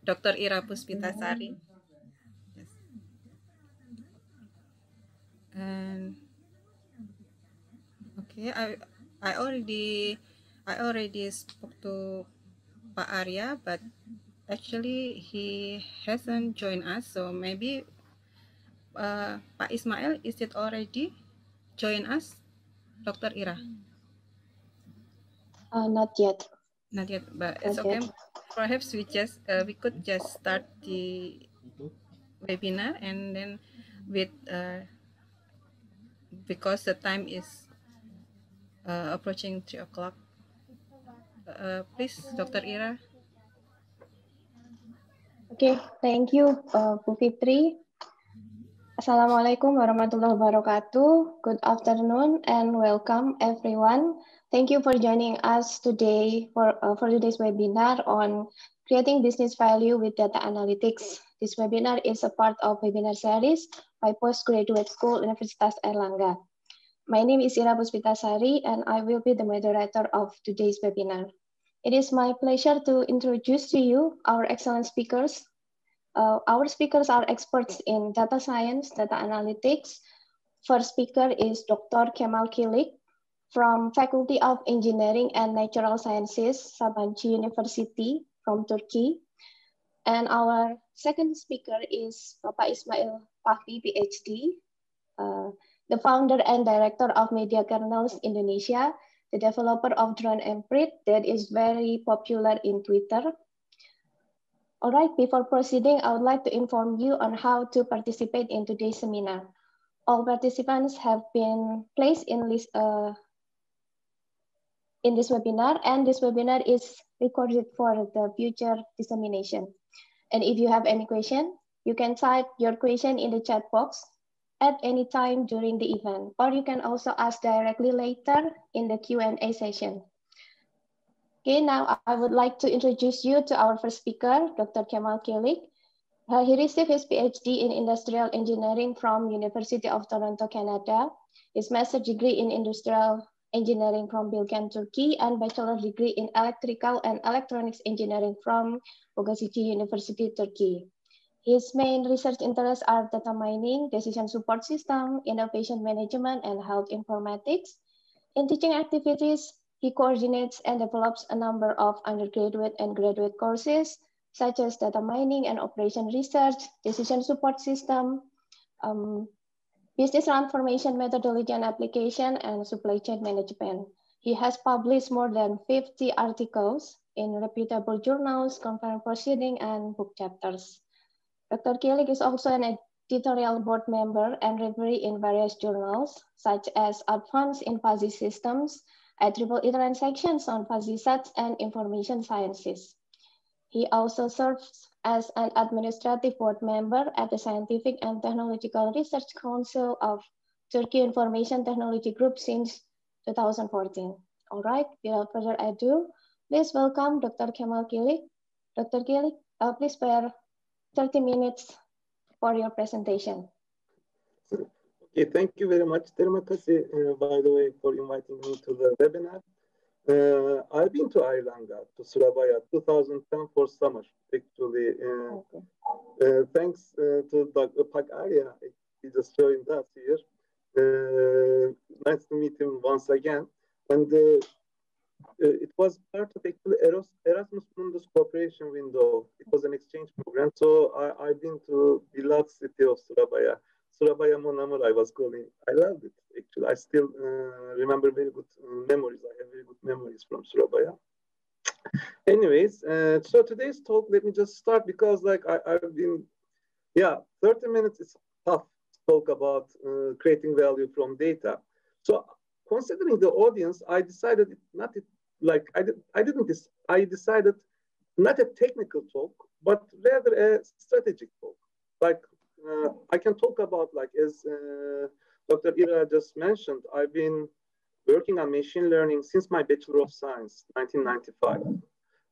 Dr. Ira Puspitasari. Yes. And okay, I already spoke to Pak Arya, but actually he hasn't joined us, so maybe Pak Ismail, is it already join us, Dr. Ira? Not yet. Not yet, but it's Not okay. yet. Perhaps we could just start the webinar, and then with because the time is approaching 3 o'clock. Please, Dr. Ira. Okay, thank you, Bu Fitri. Assalamualaikum warahmatullahi wabarakatuh. Good afternoon and welcome everyone. Thank you for joining us today for today's webinar on creating business value with data analytics. This webinar is a part of webinar series by Postgraduate School Universitas Airlangga. My name is Ira Puspitasari and I will be the moderator of today's webinar. It is my pleasure to introduce to you our excellent speakers. Our speakers are experts in data science, data analytics. First speaker is Dr. Kemal Kilic from Faculty of Engineering and Natural Sciences, Sabanci University from Turkey. And our second speaker is Bapak Ismail Fahmi, Ph.D., the founder and director of Media Kernels Indonesia, the developer of Drone Emprit that is very popular in Twitter. All right, before proceeding, I would like to inform you on how to participate in today's seminar. All participants have been placed in this webinar, and this webinar is recorded for the future dissemination. And if you have any question, you can type your question in the chat box at any time during the event, or you can also ask directly later in the Q&A session. Okay, now I would like to introduce you to our first speaker, Dr. Kemal Kilic. He received his PhD in Industrial Engineering from University of Toronto, Canada, his master's degree in Industrial Engineering from Bilkent, Turkey, and bachelor degree in Electrical and Electronics Engineering from Bogazici University, Turkey. His main research interests are data mining, decision support system, innovation management, and health informatics. In teaching activities, he coordinates and develops a number of undergraduate and graduate courses, such as data mining and operation research, decision support system, business transformation methodology and application, and supply chain management. He has published more than 50 articles in reputable journals, conference proceedings, and book chapters. Dr. Kilic is also an editorial board member and referee in various journals, such as Advanced in Fuzzy Systems, IEEE Transactions on Fuzzy Sets, and Information Sciences. He also serves as an administrative board member at the Scientific and Technological Research Council of Turkey Information Technology Group since 2014. All right, without further ado, please welcome Dr. Kemal Kilic. Dr. Kilic, please spare 30 minutes for your presentation. Okay, thank you very much, Terima kasih, by the way, for inviting me to the webinar. I've been to Aylanga, to Surabaya, 2010 for summer, actually. Thanks to Dr. Pak Arya, he just joined us here. Nice to meet him once again. And it was part of actually Erasmus Mundus cooperation window. It was an exchange program. So I've been to beloved city of Surabaya. Surabaya Mon Amour, I was calling. I loved it, actually. I still remember very good memories. I have very good memories from Surabaya. Anyways, so today's talk, let me just start because like I've been, 30 minutes is tough to talk about creating value from data. So considering the audience, I decided I decided not a technical talk, but rather a strategic talk. Like I can talk about, like, as Dr. Ira just mentioned, I've been working on machine learning since my Bachelor of Science, 1995.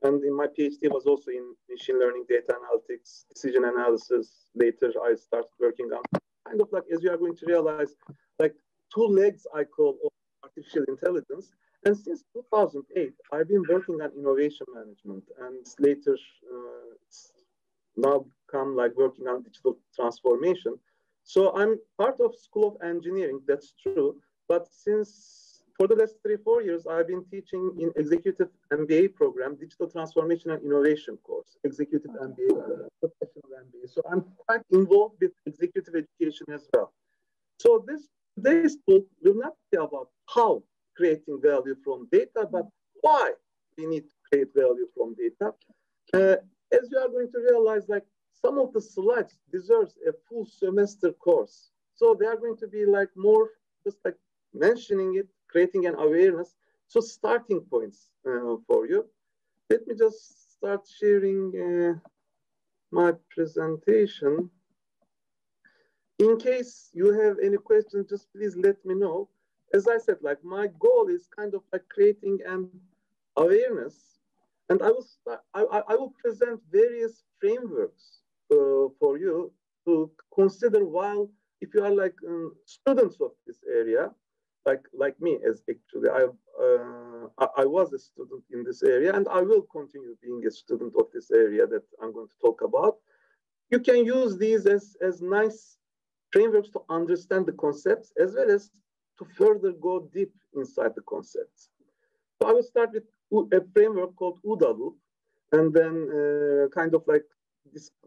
And in my PhD was also in machine learning, data analytics, decision analysis. Later, I started working on kind of like, as you are going to realize, like two legs I call of artificial intelligence. And since 2008, I've been working on innovation management. And later, now come like working on digital transformation. So I'm part of School of Engineering, that's true. But since for the last 3-4 years, I've been teaching in executive MBA program, digital transformation and innovation course, executive MBA, professional MBA. So I'm quite involved with executive education as well. So today's talk will not be about how creating value from data, but why we need to create value from data. As you are going to realize, like some of the slides deserves a full semester course. So they are going to be like more just like mentioning it, creating an awareness. So starting points for you. Let me just start sharing my presentation. In case you have any questions, just please let me know. As I said, like my goal is kind of like creating an awareness, and I will present various frameworks for you to consider while, if you are like students of this area, like me, as actually I was a student in this area, and I will continue being a student of this area that I'm going to talk about. You can use these as nice frameworks to understand the concepts, as well as to further go deep inside the concepts. So I will start with a framework called OODA loop, and then kind of like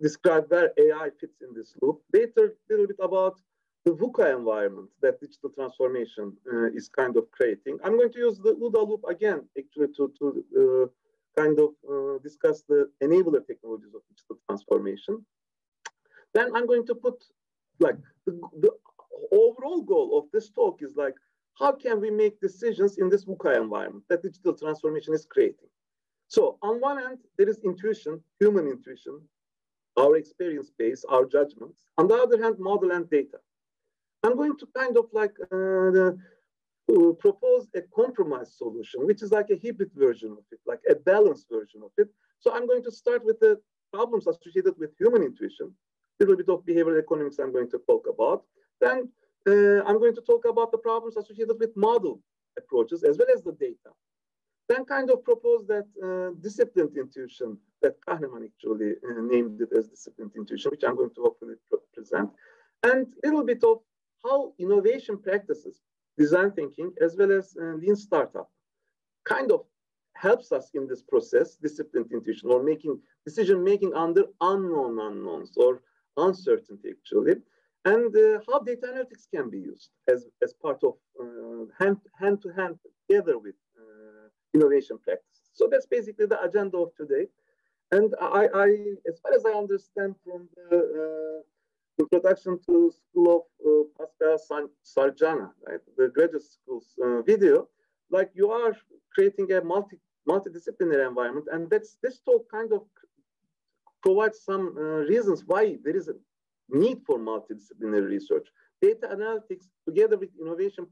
describe where AI fits in this loop. Later, a little bit about the VUCA environment that digital transformation is kind of creating. I'm going to use the OODA loop again, actually, to kind of discuss the enabler technologies of digital transformation. Then I'm going to put like the overall goal of this talk is like, how can we make decisions in this VUCA environment that digital transformation is creating? So on one hand, there is intuition, human intuition, our experience base, our judgments. On the other hand, model and data. I'm going to kind of like propose a compromise solution, which is like a hybrid version of it, like a balanced version of it. So I'm going to start with the problems associated with human intuition, a little bit of behavioral economics I'm going to talk about. Then I'm going to talk about the problems associated with model approaches as well as the data. Then kind of propose that disciplined intuition that Kahneman actually named it as disciplined intuition, which I'm going to hopefully present. And a little bit of how innovation practices, design thinking, as well as lean startup kind of helps us in this process, disciplined intuition, or making decision-making under unknown unknowns or uncertainty actually. And how data analytics can be used as part of hand-to-hand together with innovation practices. So that's basically the agenda of today. And I as far as I understand from the introduction to School of Pascal Sarjana, right, the graduate school's video, like you are creating a multidisciplinary environment, and this talk kind of provides some reasons why there is a need for multidisciplinary research. Data analytics, together with innovation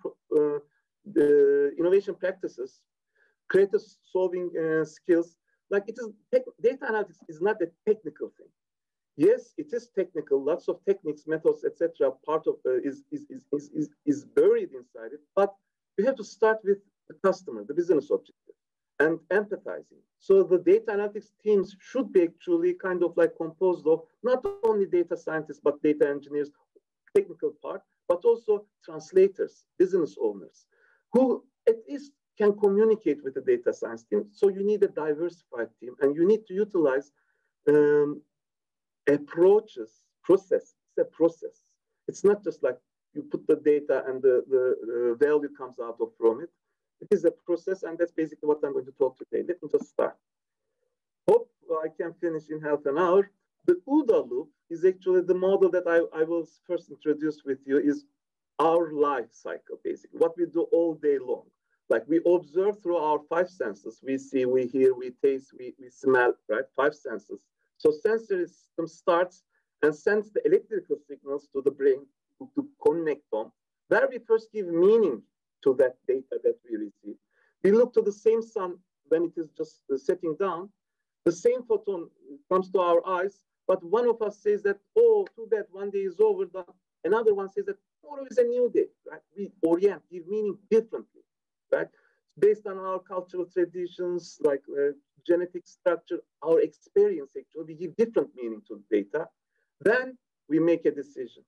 practices, creative solving skills, like it is, data analytics is not a technical thing. Yes, it is technical, lots of techniques, methods, etc. Part of is buried inside it, but you have to start with the customer, the business objective, and empathizing. So the data analytics teams should be actually kind of like composed of not only data scientists, but data engineers, technical part, but also translators, business owners, who at least can communicate with the data science team. So you need a diversified team, and you need to utilize approaches, process. It's a process. It's not just like you put the data and the value comes out of from it. It is a process, and that's basically what I'm going to talk today. Let me just start. Hope I can finish in half an hour. The OODA loop is actually the model that I will first introduce with you is our life cycle, basically, what we do all day long. Like we observe through our 5 senses. We see, we hear, we taste, we smell, right? 5 senses. So sensory system starts and sends the electrical signals to the brain to connect them, where we first give meaning to that data that we receive. We look to the same sun when it is just setting down. The same photon comes to our eyes, but one of us says that, oh, too bad, one day is over. Another one says that tomorrow is a new day, right? We give meaning differently, right? Based on our cultural traditions, like genetic structure, our experience actually, we give different meaning to the data. Then we make a decision.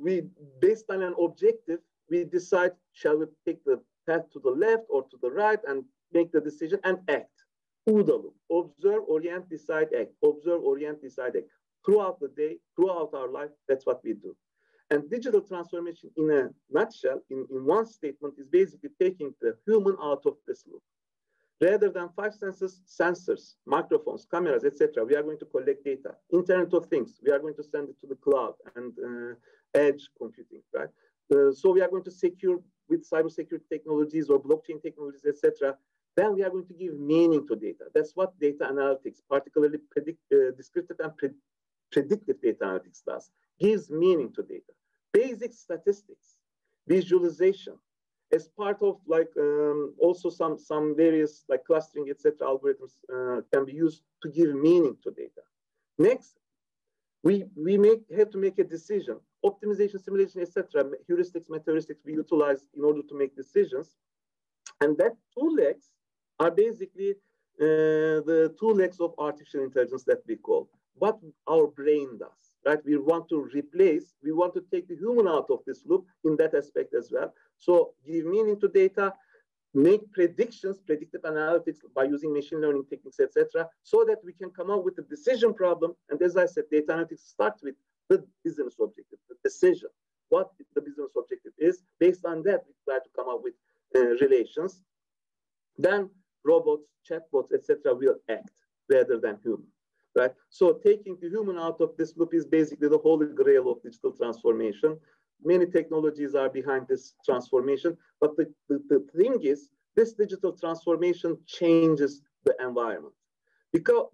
We, based on an objective, we decide, shall we take the path to the left or to the right, and make the decision and act. OODA loop, observe, orient, decide, act. Observe, orient, decide, act. Throughout the day, throughout our life, that's what we do. And digital transformation, in a nutshell, in one statement, is basically taking the human out of this loop. Rather than 5 senses, sensors, microphones, cameras, etc., we are going to collect data. Internet of Things, we are going to send it to the cloud and edge computing, right? So we are going to secure with cybersecurity technologies or blockchain technologies, etc. Then we are going to give meaning to data. That's what data analytics, particularly descriptive and predictive data analytics does. Gives meaning to data. Basic statistics, visualization, as part of also some various clustering, etc. algorithms can be used to give meaning to data. Next, we have to make a decision. Optimization, simulation, etc. Heuristics, meta-heuristics we utilize in order to make decisions. And that 2 legs are basically the 2 legs of artificial intelligence that we call. What our brain does. Right? We want to replace, we want to take the human out of this loop in that aspect as well. So give meaning to data, make predictions, predictive analytics by using machine learning techniques, etc., so that we can come up with a decision problem. And as I said, data analytics starts with the business objective, the decision, what the business objective is. Based on that, we try to come up with relations. Then robots, chatbots, etc., will act rather than human. Right? So taking the human out of this loop is basically the holy grail of digital transformation. Many technologies are behind this transformation, but the thing is, this digital transformation changes the environment. Because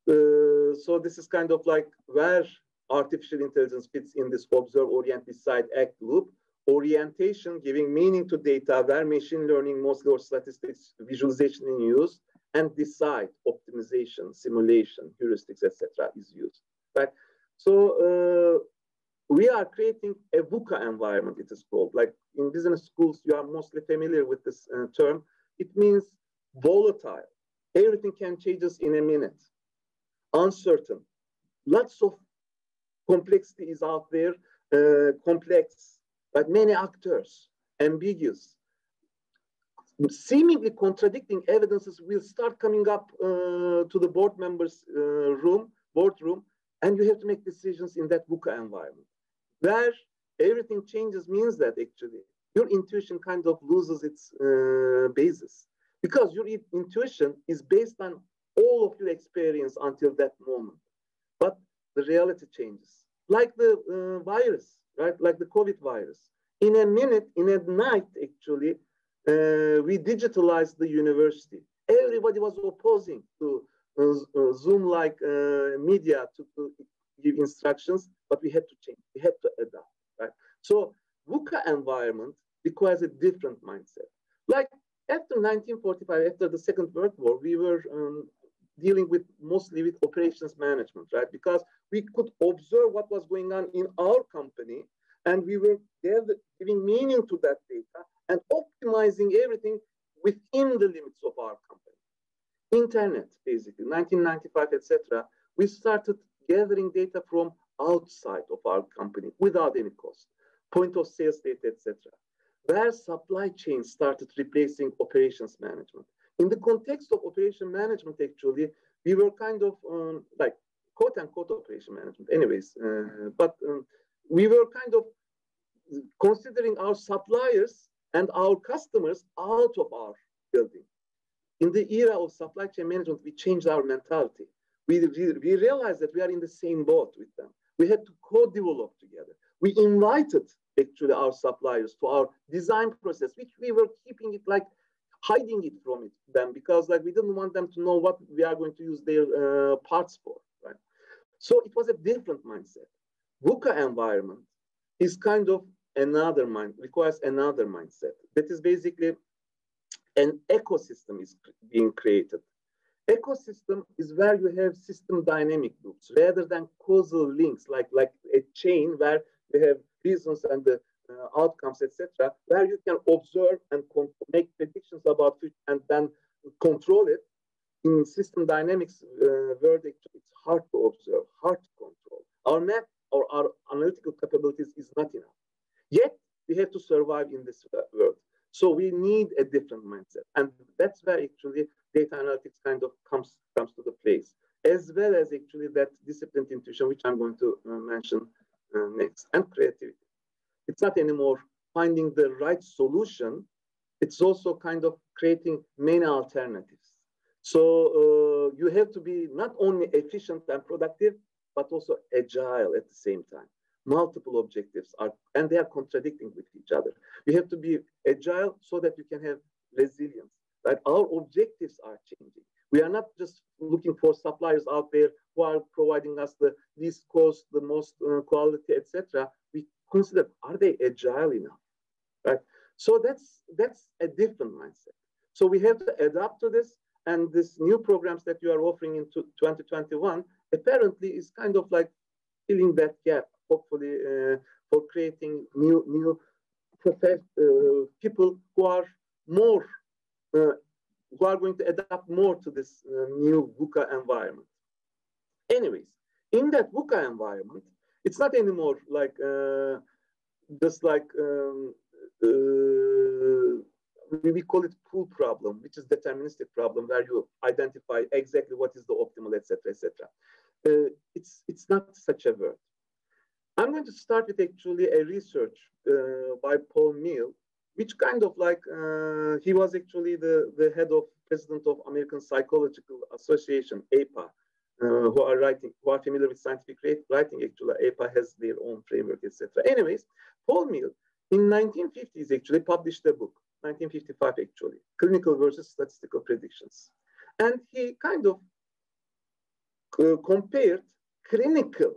so this is kind of where artificial intelligence fits in this observe, orient, decide, act loop. Orientation, giving meaning to data, where machine learning, mostly or statistics, visualization in use, and decide, optimization, simulation, heuristics, etc. is used, right? So we are creating a VUCA environment, it is called. Like in business schools, you are mostly familiar with this term. It means volatile. Everything can change us in a minute. Uncertain. Lots of complexity is out there, complex, but many actors, ambiguous. Seemingly contradicting evidences will start coming up to the board members' boardroom, and you have to make decisions in that VUCA environment. Where everything changes means that actually your intuition kind of loses its basis, because your intuition is based on all of your experience until that moment. But the reality changes. Like the virus, right? Like the COVID virus. In a minute, in a night, actually, we digitalized the university. Everybody was opposing to Zoom-like media to give instructions, but we had to change. We had to adapt, right? So VUCA environment requires a different mindset. Like after 1945, after the Second World War, we were dealing mostly with operations management, right? Because we could observe what was going on in our company, and we were giving meaning to that data and optimizing everything within the limits of our company. Internet, basically, 1995, etc. We started gathering data from outside of our company without any cost, point of sales data, etc. Where supply chains started replacing operations management. In the context of operation management, actually, we were kind of like quote unquote operation management anyways, but we were kind of considering our suppliers and our customers out of our building. In the era of supply chain management, we changed our mentality. We realized that we are in the same boat with them. We had to co-develop together. We invited actually our suppliers to our design process, which we were keeping it like hiding it from them because like we didn't want them to know what we are going to use their parts for, right? So it was a different mindset. VUCA environment is kind of requires another mindset. That is basically an ecosystem is being created. Ecosystem is where you have system dynamic loops rather than causal links, like a chain where you have reasons and the outcomes, etc., where you can observe and make predictions about future and then control it. In system dynamics world, it's hard to observe, hard to control. Our math or our analytical capabilities is not enough. Yet, we have to survive in this world. So we need a different mindset. And that's where actually data analytics kind of comes to the place, as well as actually that disciplined intuition, which I'm going to mention next, and creativity. It's not anymore finding the right solution. It's also kind of creating many alternatives. So you have to be not only efficient and productive, but also agile at the same time. Multiple objectives are, and they are contradicting with each other. You have to be agile so that you can have resilience. Right? Our objectives are changing. We are not just looking for suppliers out there who are providing us the least cost, the most quality, etc. We consider, are they agile enough? Right? So that's a different mindset. So we have to adapt to this, and this new programs that you are offering in 2021 apparently is kind of like filling that gap, hopefully for creating new people who are more who are going to adapt more to this new VUCA environment. Anyways, in that VUCA environment, it's not anymore like just like we call it pool problem, which is deterministic problem, where you identify exactly what is the optimal, etc., etc. It's not such a word. I'm going to start with actually a research by Paul Meehl, which kind of like, he was actually the head of president of American Psychological Association, APA, who are familiar with scientific writing. Actually, APA has their own framework, etc. Anyways, Paul Meehl in 1950s actually published a book, 1955 actually, Clinical versus Statistical Predictions. And he kind of compared clinical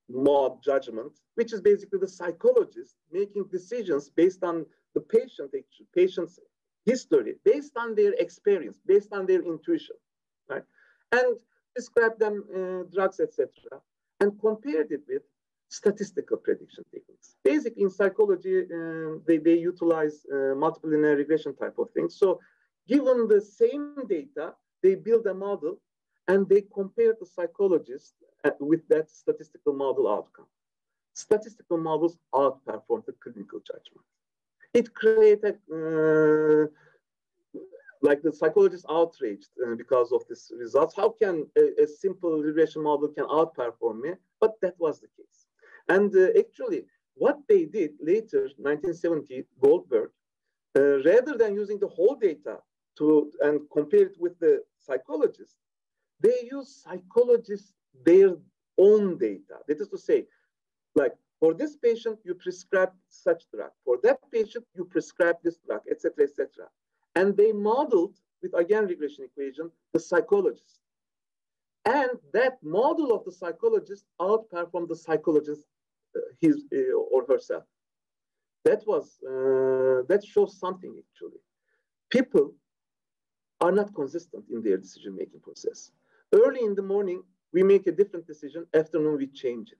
mode judgment, which is basically the psychologist making decisions based on the patient's history, based on their experience, based on their intuition, right? And described them drugs, etc., and compared it with statistical prediction techniques. Basically, in psychology, they utilize multiple linear regression type of things. So given the same data, they build a model and they compare the psychologist with that statistical model outcome. Statistical models outperform the clinical judgment. It created, like the psychologist outraged because of this results. How can a simple regression model can outperform me? But that was the case. And actually, what they did later, 1970, Goldberg, rather than using the whole data and compare it with the psychologist, they use psychologists their own data. That is to say, like for this patient, you prescribe such drug. For that patient, you prescribe this drug, etc., etc. And they modeled with, again, regression equation, the psychologist. And that model of the psychologist outperformed the psychologist his or herself. That shows something actually. People are not consistent in their decision-making process. Early in the morning, we make a different decision. Afternoon, we change it.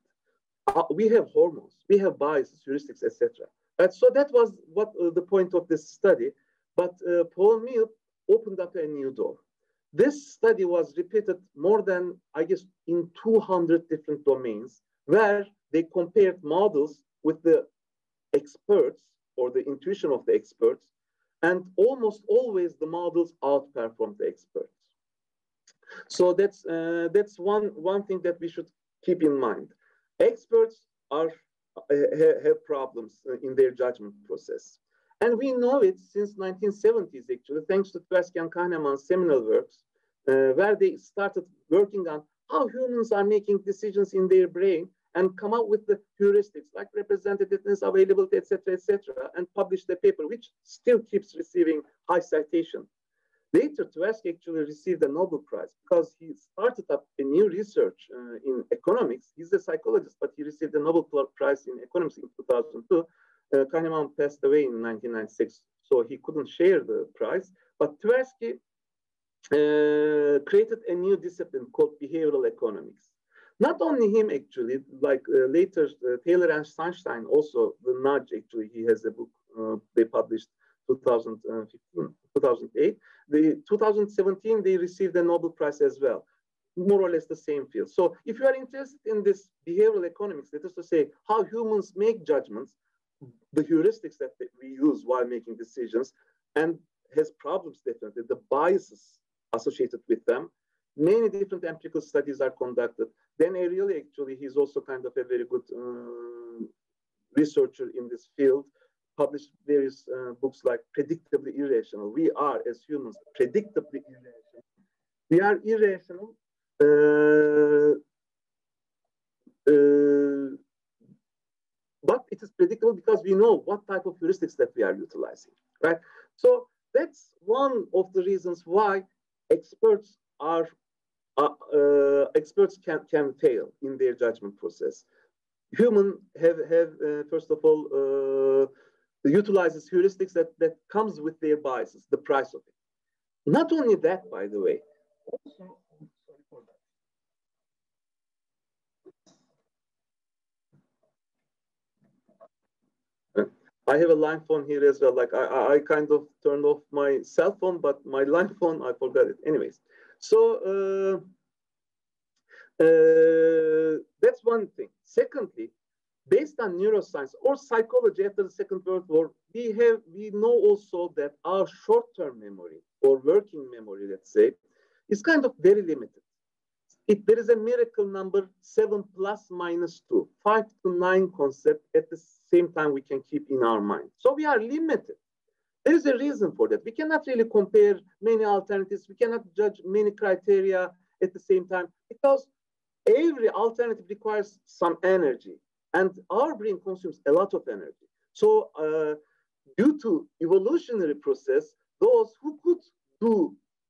We have hormones, we have biases, heuristics, etc. So that was what the point of this study. But Paul Meehl opened up a new door. This study was repeated more than, I guess, in 200 different domains, where they compared models with the experts or the intuition of the experts, and almost always the models outperformed the experts. So that's one thing that we should keep in mind. Experts have problems in their judgment process. And we know it since 1970s, actually, thanks to Tversky and Kahneman's seminal works, where they started working on how humans are making decisions in their brain and come up with the heuristics like representativeness, availability, etc., and published a paper which still keeps receiving high citation. Later, Tversky actually received a Nobel Prize because he started up a new research in economics. He's a psychologist, but he received a Nobel Prize in economics in 2002. Kahneman passed away in 1996, so he couldn't share the prize. But Tversky created a new discipline called behavioral economics. Not only him, actually, like later, Taylor and Sunstein also, the nudge, actually, he has a book they published 2015, 2008. The 2017, they received a Nobel Prize as well, more or less the same field. So if you are interested in this behavioral economics, that is to say, how humans make judgments, the heuristics that we use while making decisions, and has problems definitely, the biases associated with them. Many different empirical studies are conducted. Then really, actually, he's also kind of a very good researcher in this field, published various books like Predictably Irrational. We are, as humans, predictably irrational. We are irrational, but it is predictable because we know what type of heuristics that we are utilizing, right? So that's one of the reasons why experts are experts can fail in their judgment process. Human have first of all utilizes heuristics that comes with their biases, the price of it. Not only that, by the way. Also, sorry for that. I have a line phone here as well. Like I kind of turned off my cell phone, but my line phone, I forgot it. Anyways, so that's one thing. Secondly, based on neuroscience or psychology after the Second World War, we know also that our short-term memory or working memory, let's say, is kind of very limited. There is a miracle number 7 plus minus 2, 5 to 9 concept at the same time we can keep in our mind. So we are limited. There is a reason for that. We cannot really compare many alternatives. We cannot judge many criteria at the same time because every alternative requires some energy. And our brain consumes a lot of energy. So due to evolutionary process, those who could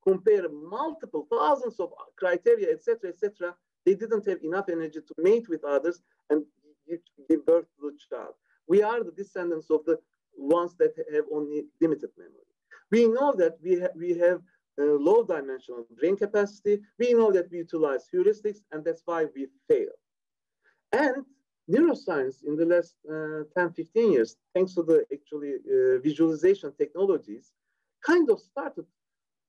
compare multiple thousands of criteria, etc., they didn't have enough energy to mate with others and give birth to the child. We are the descendants of the ones that have only limited memory. We know that we have low dimensional brain capacity. We know that we utilize heuristics, and that's why we fail. And neuroscience in the last 10, 15 years, thanks to the actually visualization technologies, kind of started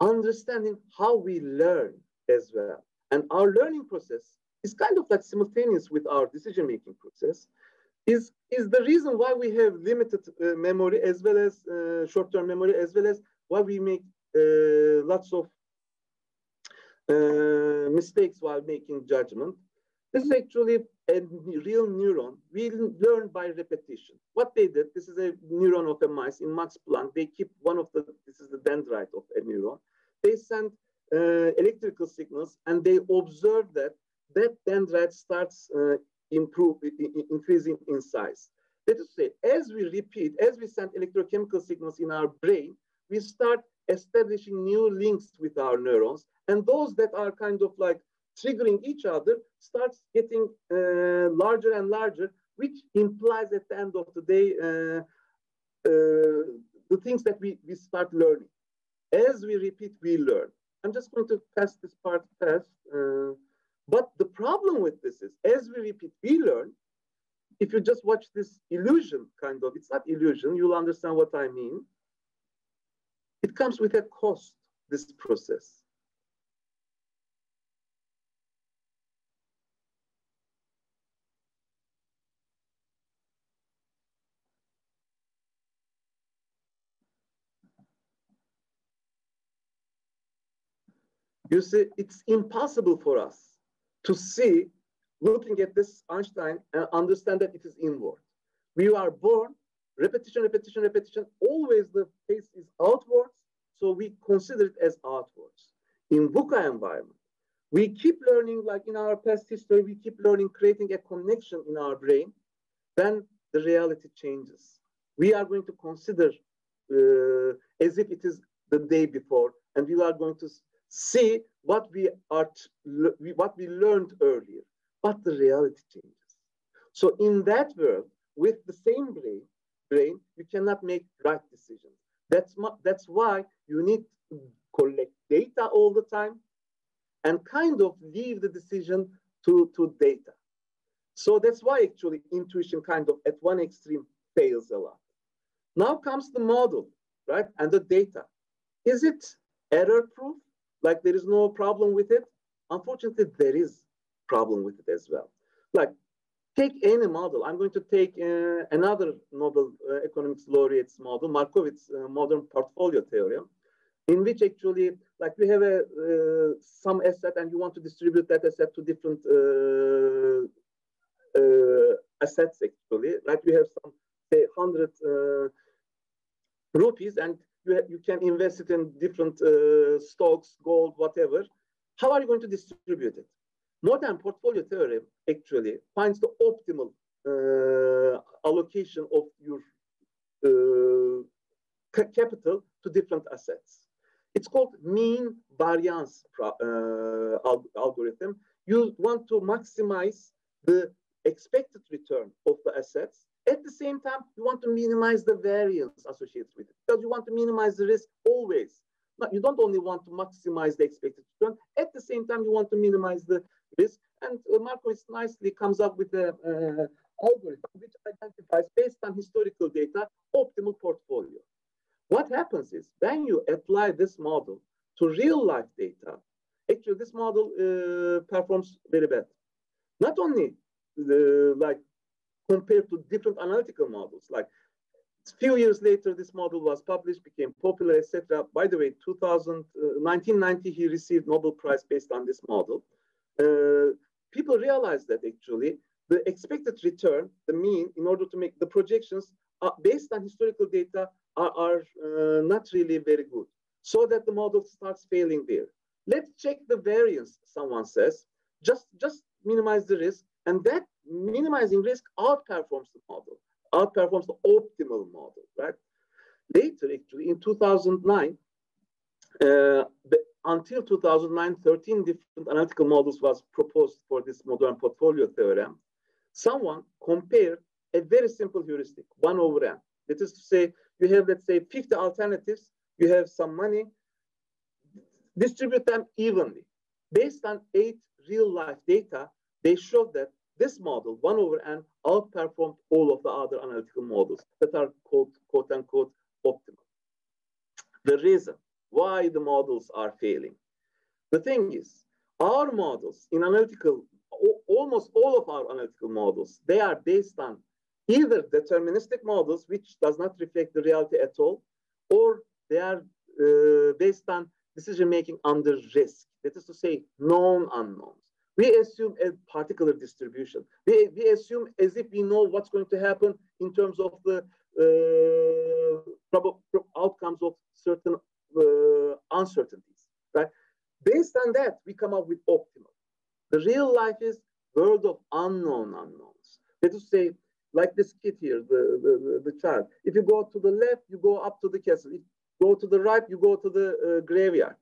understanding how we learn as well. And our learning process is kind of like simultaneous with our decision-making process, is the reason why we have limited memory as well as short-term memory, as well as why we make lots of mistakes while making judgment. This is actually a real neuron. We learn by repetition. What they did, this is a neuron of a mice in Max Planck. They keep this is the dendrite of a neuron. They send electrical signals and they observe that dendrite starts increasing in size. That is to say, as we send electrochemical signals in our brain, we start establishing new links with our neurons. And those that are kind of like triggering each other starts getting larger and larger, which implies at the end of the day the things that we start learning. As we repeat, we learn. I'm just going to pass this part fast. But the problem with this is, as we repeat, we learn. If you just watch this illusion, kind of, it's not illusion, you'll understand what I mean. It comes with a cost, this process. You see, it's impossible for us to see, looking at this Einstein, and understand that it is inward. We are born, repetition, repetition, repetition, always the pace is outwards, so we consider it as outwards. In VUCA environment, we keep learning, like in our past history, we keep learning, creating a connection in our brain, then the reality changes. We are going to consider as if it is the day before, and we are going to see what we learned earlier, but the reality changes. So in that world, with the same brain, you cannot make right decisions. That's why you need to collect data all the time and kind of leave the decision to data. So that's why actually intuition kind of at one extreme fails a lot. Now comes the model, right? And the data. Is it error-proof? Like there is no problem with it? Unfortunately, there is problem with it as well. Like take any model. I'm going to take another Nobel economics laureate's model, Markowitz's modern portfolio theorem, in which actually, like we have some asset and you want to distribute that asset to different assets actually. Like we have some, say, 100 rupees and you can invest it in different stocks, gold, whatever. How are you going to distribute it? Modern portfolio theory actually finds the optimal allocation of your capital to different assets. It's called mean variance algorithm. You want to maximize the expected return of the assets. At the same time, you want to minimize the variance associated with it because you want to minimize the risk always. But you don't only want to maximize the expected return. At the same time, you want to minimize the risk. And Markowitz nicely comes up with an algorithm which identifies, based on historical data, optimal portfolio. What happens is when you apply this model to real life data, actually this model performs very bad. Not only like compared to different analytical models, like a few years later, this model was published, became popular, etc. By the way, 1990, he received Nobel Prize based on this model. People realized that actually the expected return, the mean, in order to make the projections based on historical data are not really very good. So that the model starts failing there. Let's check the variance, someone says. Just minimize the risk. And that minimizing risk outperforms the model, outperforms the optimal model, right? Later, actually, in 2009, until 2009, 13 different analytical models was proposed for this modern portfolio theorem. Someone compared a very simple heuristic, 1 over n. That is to say, you have, let's say, 50 alternatives, you have some money, distribute them evenly. Based on 8 real-life data, they showed that this model, 1 over n, outperformed all of the other analytical models that are called, quote unquote, optimal. The reason why the models are failing. The thing is, our models in analytical, almost all of our analytical models, they are based on either deterministic models, which does not reflect the reality at all, or they are based on decision-making under risk. That is to say, known unknowns. We assume a particular distribution. We assume as if we know what's going to happen in terms of the outcomes of certain uncertainties, right? Based on that, we come up with optimal. The real life is world of unknown unknowns. That is to say, like this kid here, the child. If you go to the left, you go up to the castle. If you go to the right, you go to the graveyard.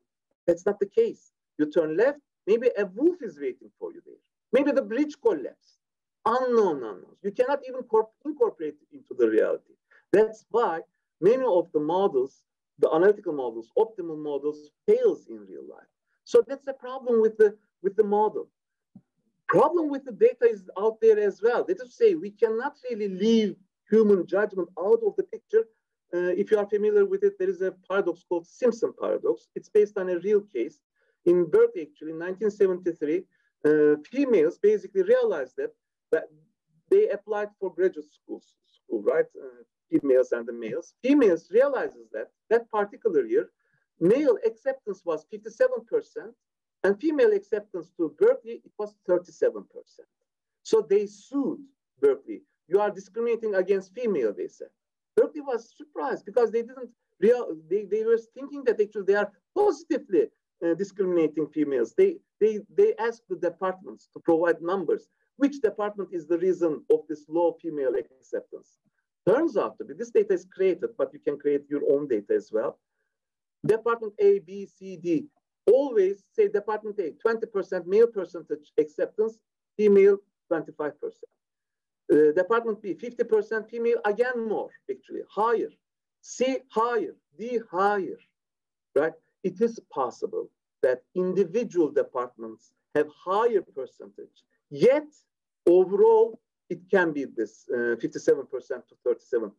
That's not the case. You turn left, maybe a wolf is waiting for you there. Maybe the bridge collapsed. Unknown unknowns. You cannot even incorporate it into the reality. That's why many of the models, the analytical models, optimal models, fails in real life. So that's a problem with the model. Problem with the data is out there as well. That is to say, we cannot really leave human judgment out of the picture. If you are familiar with it, there is a paradox called Simpson Paradox. It's based on a real case. In Berkeley, actually, in 1973, females basically realized that they applied for graduate school, right? Females and the males. Females realizes that particular year, male acceptance was 57%, and female acceptance to Berkeley, it was 37%. So they sued Berkeley. You are discriminating against female, they said. Berkeley was surprised because they didn't they were thinking that actually they are positively discriminating females. They asked the departments to provide numbers. Which department is the reason of this low female acceptance? Turns out to be, this data is created, but you can create your own data as well. Department A, B, C, D, always say Department A, 20% male percentage acceptance, female 25%. Department B, 50% female, again more, actually, higher. C, higher. D, higher, right? It is possible that individual departments have higher percentage Yet, overall, it can be this 57% to 37%.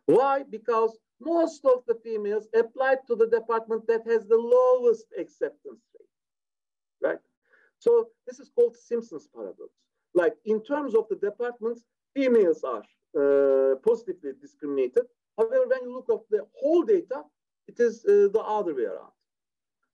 Why? Because most of the females applied to the department that has the lowest acceptance rate, right? So this is called Simpsons Paradox. Like in terms of the departments, females are positively discriminated. However, when you look at the whole data, it is the other way around.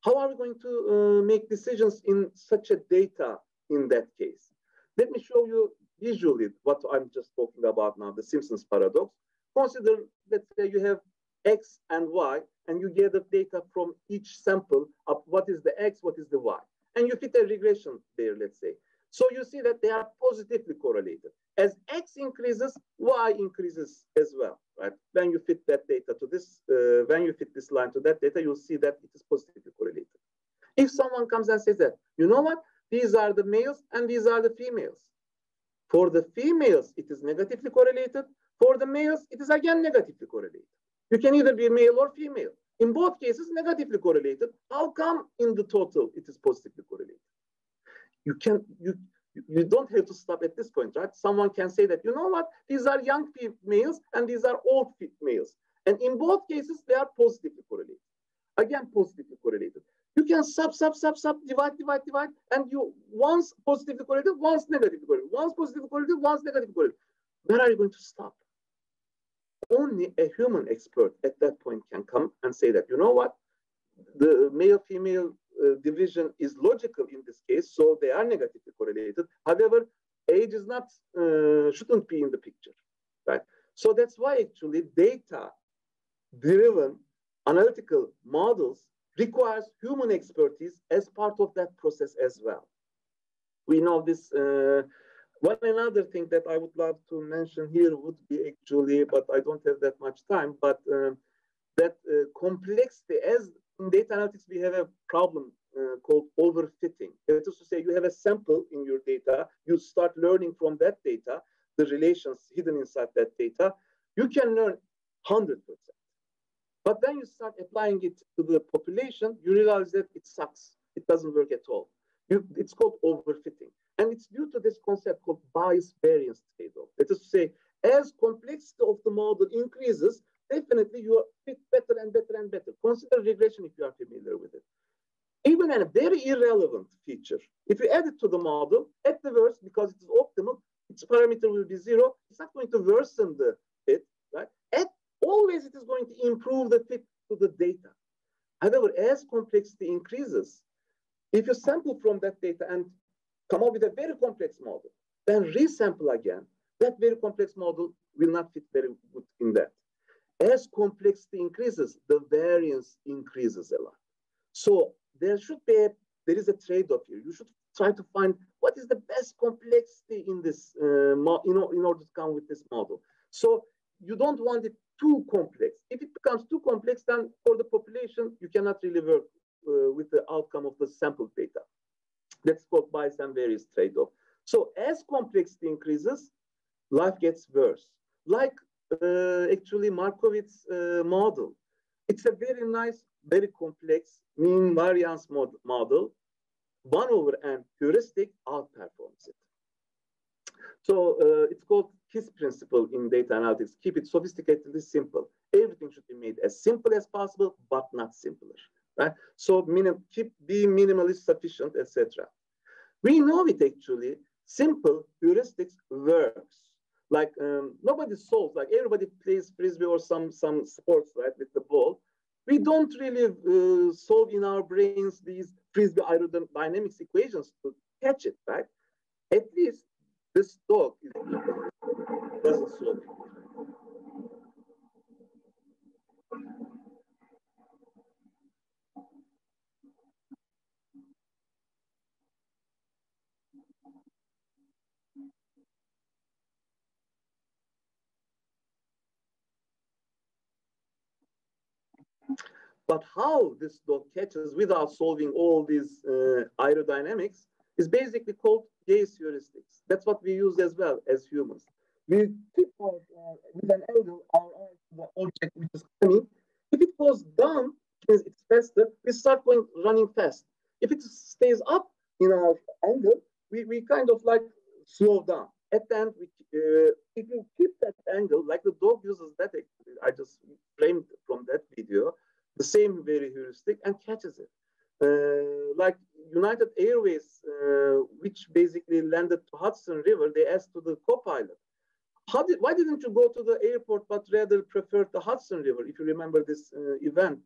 How are we going to make decisions in such a data in that case? Let me show you visually what I'm just talking about now, the Simpsons Paradox. Consider, let's say you have X and Y, and you gather data from each sample of what is the X, what is the Y. And you fit a regression there, let's say. So you see that they are positively correlated. As X increases, Y increases as well, right? When you fit that data to this, when you fit this line to that data, you'll see that it is positively correlated. If someone comes and says that, you know what? These are the males and these are the females. For the females, it is negatively correlated. For the males, it is again negatively correlated. You can either be male or female. In both cases, negatively correlated. How come in the total it is positively correlated? You don't have to stop at this point, right? Someone can say that, you know what? These are young males and these are old males. And in both cases, they are positively correlated. Again, positively correlated. You can sub, divide, and you once positively correlated, once negatively correlated, once positively correlated, once negatively correlated. Where are you going to stop? Only a human expert at that point can come and say that, you know what? The male-female division is logical in this case, so they are negatively correlated. However, age is not, shouldn't be in the picture, right? So that's why actually data-driven analytical models requires human expertise as part of that process as well. We know this. One another thing that I would love to mention here would be actually, but I don't have that much time, but that complexity, as in data analytics, we have a problem called overfitting. That is to say, you have a sample in your data, you start learning from that data, the relations hidden inside that data, you can learn 100%. But then you start applying it to the population, you realize that it sucks. It doesn't work at all. It's called overfitting. And it's due to this concept called bias variance trade-off. That is to say, as complexity of the model increases, definitely you fit better and better and better. Consider regression if you are familiar with it. Even a very irrelevant feature, if you add it to the model, at the worst, because it is optimal, its parameter will be 0, it's not going to worsen the fit, right? Always it is going to improve the fit to the data. However, as complexity increases, if you sample from that data and come up with a very complex model, then resample again, that very complex model will not fit very good in that. As complexity increases, the variance increases a lot. So there is a trade-off here. You should try to find what is the best complexity in this, in order to come with this model. So you don't want it too complex. If it becomes too complex, then for the population, you cannot really work with the outcome of the sample data. That's called bias and variance trade-off. So as complexity increases, life gets worse. Like actually Markowitz model. It's a very nice, very complex mean variance model. 1 over n heuristic outperforms it. So it's called KISS principle in data analytics. Keep it sophisticatedly simple. Everything should be made as simple as possible, but not simpler. Right? So be minimally sufficient, etc. We know it actually. Simple heuristics works. Like nobody solves, like everybody plays frisbee or some sports, right, with the ball. We don't really solve in our brains these frisbee aerodynamics equations to catch it, right? At least this dog doesn't solve it. But how this dog catches without solving all these aerodynamics is basically called gaze heuristics. That's what we use as well as humans. We tip with an angle our eye to the object which is coming. If it goes down, because it's faster, we start running fast. If it stays up in our angle, we kind of like slow down. At the end, if you keep that angle, like the dog uses that, I just framed from that video, the same very heuristic and catches it. Like United Airways, which basically landed to Hudson River, they asked to the co-pilot, why didn't you go to the airport, but rather preferred the Hudson River? If you remember this event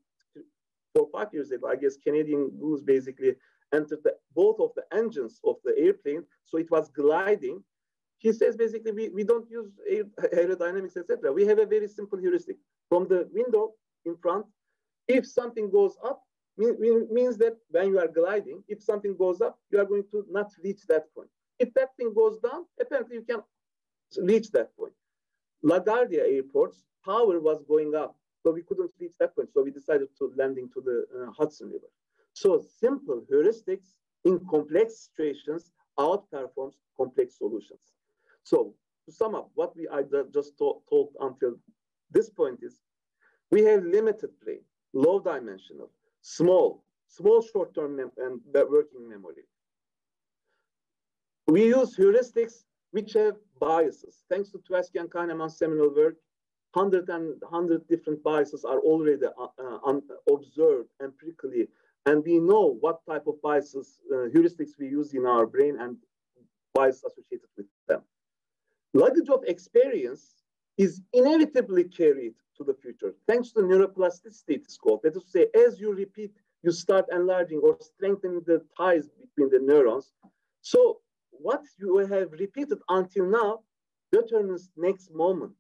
4 or 5 years ago, I guess Canadian Goose basically entered both of the engines of the airplane, so it was gliding. He says basically we don't use aerodynamics, etc. We have a very simple heuristic. From the window in front, if something goes up, means that when you are gliding, if something goes up, you are going to not reach that point. If that thing goes down, apparently you can reach that point. LaGuardia airport's power was going up, so we couldn't reach that point. So we decided to landing to the Hudson River. So simple heuristics in complex situations outperforms complex solutions. So to sum up, what I just talked until this point is, we have limited brain, low dimensional, small short-term and working memory. We use heuristics which have biases. Thanks to Tversky and Kahneman's seminal work, 100 different biases are already observed empirically, and we know what type of biases, heuristics we use in our brain and bias associated with them. Luggage of experience is inevitably carried to the future, thanks to neuroplasticity, it's called. That is to say, as you repeat, you start enlarging or strengthening the ties between the neurons. So what you have repeated until now determines next moment.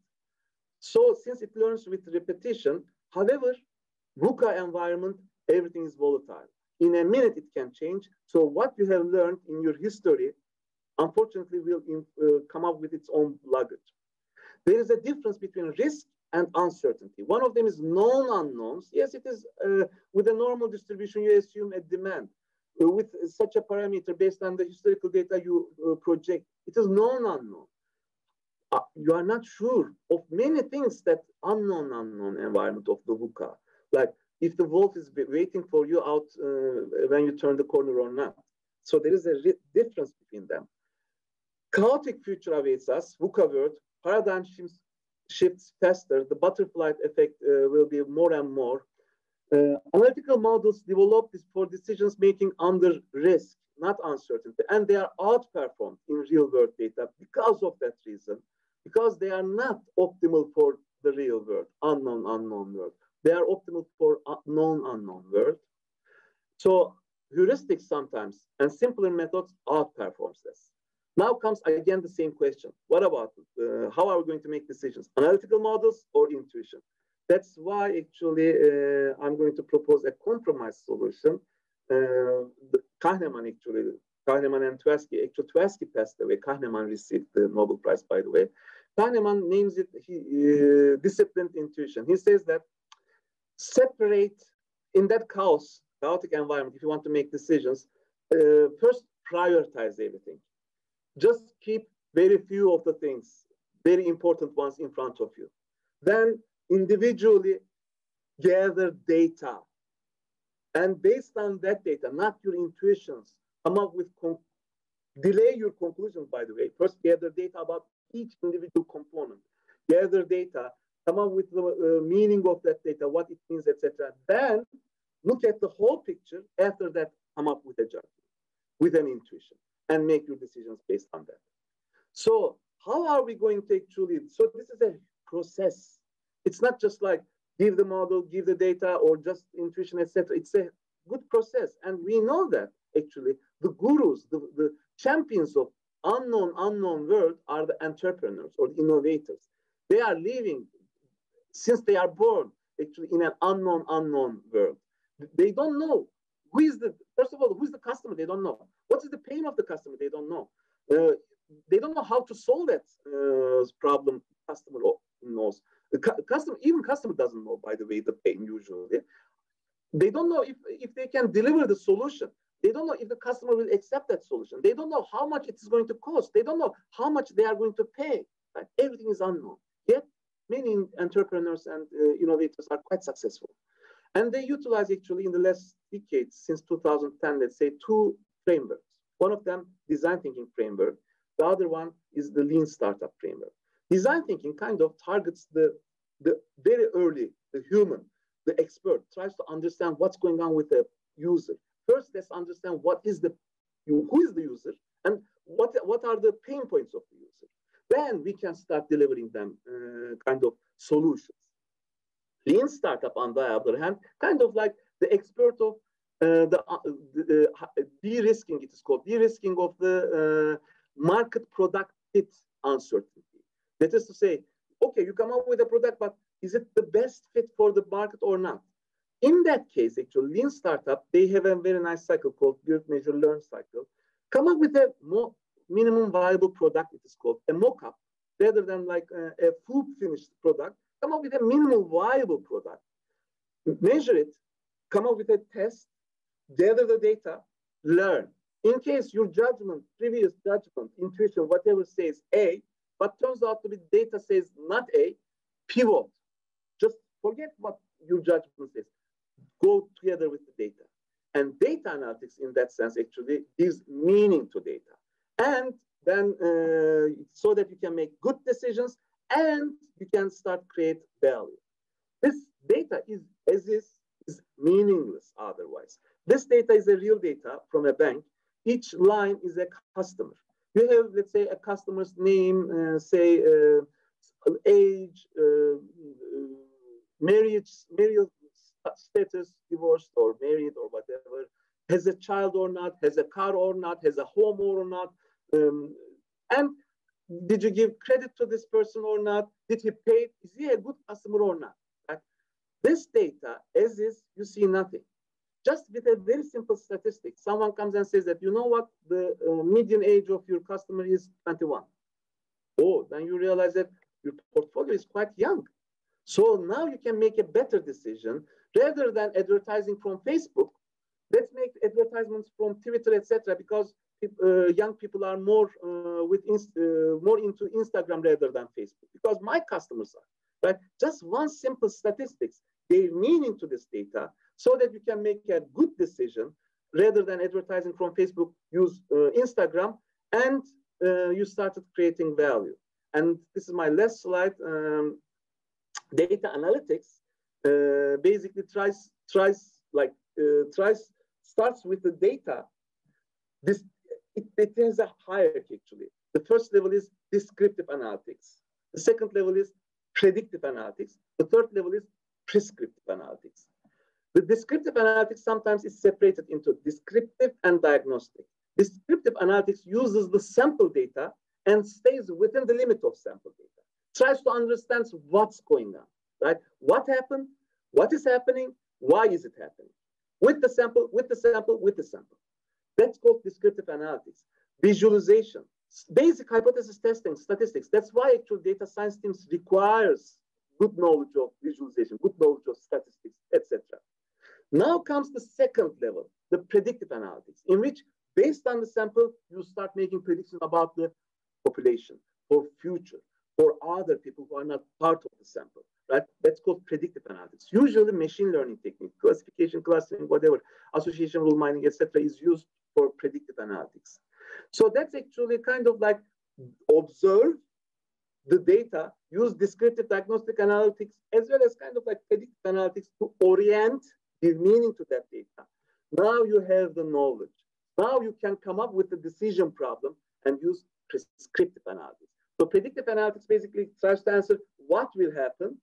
So since it learns with repetition, however, VUCA environment, everything is volatile. In a minute, it can change. So what you have learned in your history, unfortunately, will come up with its own luggage. There is a difference between risk and uncertainty. One of them is known unknowns. Yes, it is with a normal distribution, you assume a demand. With such a parameter based on the historical data you project, it is known unknown. You are not sure of many things that unknown environment of the VUCA, like if the wolf is waiting for you out when you turn the corner or not. So there is a difference between them. Chaotic future awaits us, VUCA world, paradigm shifts faster, the butterfly effect will be more and more. Analytical models developed for decisions making under risk, not uncertainty, and they are outperformed in real world data because of that reason, because they are not optimal for the real world, unknown world. They are optimal for unknown world. So heuristics sometimes and simpler methods outperforms this. Now comes again the same question. What about how are we going to make decisions? Analytical models or intuition? That's why actually I'm going to propose a compromise solution. Kahneman and Tversky, actually Tversky passed away. Kahneman received the Nobel Prize, by the way. Kahneman names it disciplined intuition. He says that separate in that chaotic environment, if you want to make decisions, first prioritize everything. Just keep very few of the things, very important ones in front of you. Then individually gather data. And based on that data, not your intuitions, come up with, delay your conclusions, by the way. First gather data about each individual component. Gather data, come up with the meaning of that data, what it means, etc. Then look at the whole picture. After that, come up with a judgment, with an intuition, and make your decisions based on that. So how are we going to actually, so this is a process. It's not just like give the model, give the data, or just intuition, etc. It's a good process. And we know that actually the gurus, the champions of unknown world are the entrepreneurs or the innovators. They are living since they are born actually in an unknown world. They don't know who is first of all, who's the customer? They don't know. What is the pain of the customer? They don't know. They don't know how to solve that problem. Customer knows. Even customer doesn't know, by the way, the pain usually. They don't know if they can deliver the solution. They don't know if the customer will accept that solution. They don't know how much it is going to cost. They don't know how much they are going to pay. Right? Everything is unknown. Yet many entrepreneurs and innovators are quite successful. And they utilize actually in the last decades, since 2010, let's say, two frameworks. One of them, design thinking framework. The other one is the lean startup framework. Design thinking kind of targets the very early, the human, the expert, tries to understand what's going on with the user. First, let's understand who is the user and what are the pain points of the user. Then we can start delivering them kind of solutions. Lean startup, on the other hand, kind of like the expert of de-risking, it is called, de-risking of the market product fit uncertainty. That is to say, okay, you come up with a product, but is it the best fit for the market or not? In that case, actually, lean startup, they have a very nice cycle called build, measure, learn cycle. Come up with a minimum viable product, it is called, a mock-up, rather than like a full finished product. Come up with a minimum viable product, measure it, come up with a test, gather the data, learn. In case your judgment, previous judgment, intuition, whatever says A, but turns out to be data says not A, pivot. Just forget what your judgment says. Go together with the data. And data analytics, in that sense, actually gives meaning to data. And then so that you can make good decisions and you can start create value. This data is meaningless otherwise. This data is a real data from a bank. Each line is a customer. You have, let's say, a customer's name, say, age, marriage status, divorced or married or whatever, has a child or not, has a car or not, has a home or not, and did you give credit to this person or not? Did he pay? Is he a good customer or not? Right? This data, as is, you see nothing. Just with a very simple statistic, someone comes and says that, you know what, the median age of your customer is 21. Oh, then you realize that your portfolio is quite young. So now you can make a better decision. Rather than advertising from Facebook, let's make advertisements from Twitter, etc., because young people are more more into Instagram rather than Facebook, because my customers are, right? Just one simple statistics gave meaning to this data so that you can make a good decision rather than advertising from Facebook, use Instagram, and you started creating value. And this is my last slide. Data analytics basically starts with the data. It has a hierarchy actually. The first level is descriptive analytics. The second level is predictive analytics. The third level is prescriptive analytics. The descriptive analytics sometimes is separated into descriptive and diagnostic. Descriptive analytics uses the sample data and stays within the limit of sample data. Tries to understand what's going on, right? What happened? What is happening? Why is it happening? With the sample, with the sample, with the sample. That's called descriptive analytics. Visualization, basic hypothesis testing, statistics. That's why actual data science teams requires good knowledge of visualization, good knowledge of statistics, etc. Now comes the second level, the predictive analytics, in which based on the sample, you start making predictions about the population, for future, for other people who are not part of the sample, right? That's called predictive analytics. Usually machine learning technique, classification, clustering, whatever, association rule mining, etc., is used for predictive analytics. So that's actually kind of like observe the data, use descriptive diagnostic analytics, as well as kind of like predictive analytics to orient, give meaning to that data. Now you have the knowledge. Now you can come up with a decision problem and use prescriptive analytics. So predictive analytics basically tries to answer what will happen.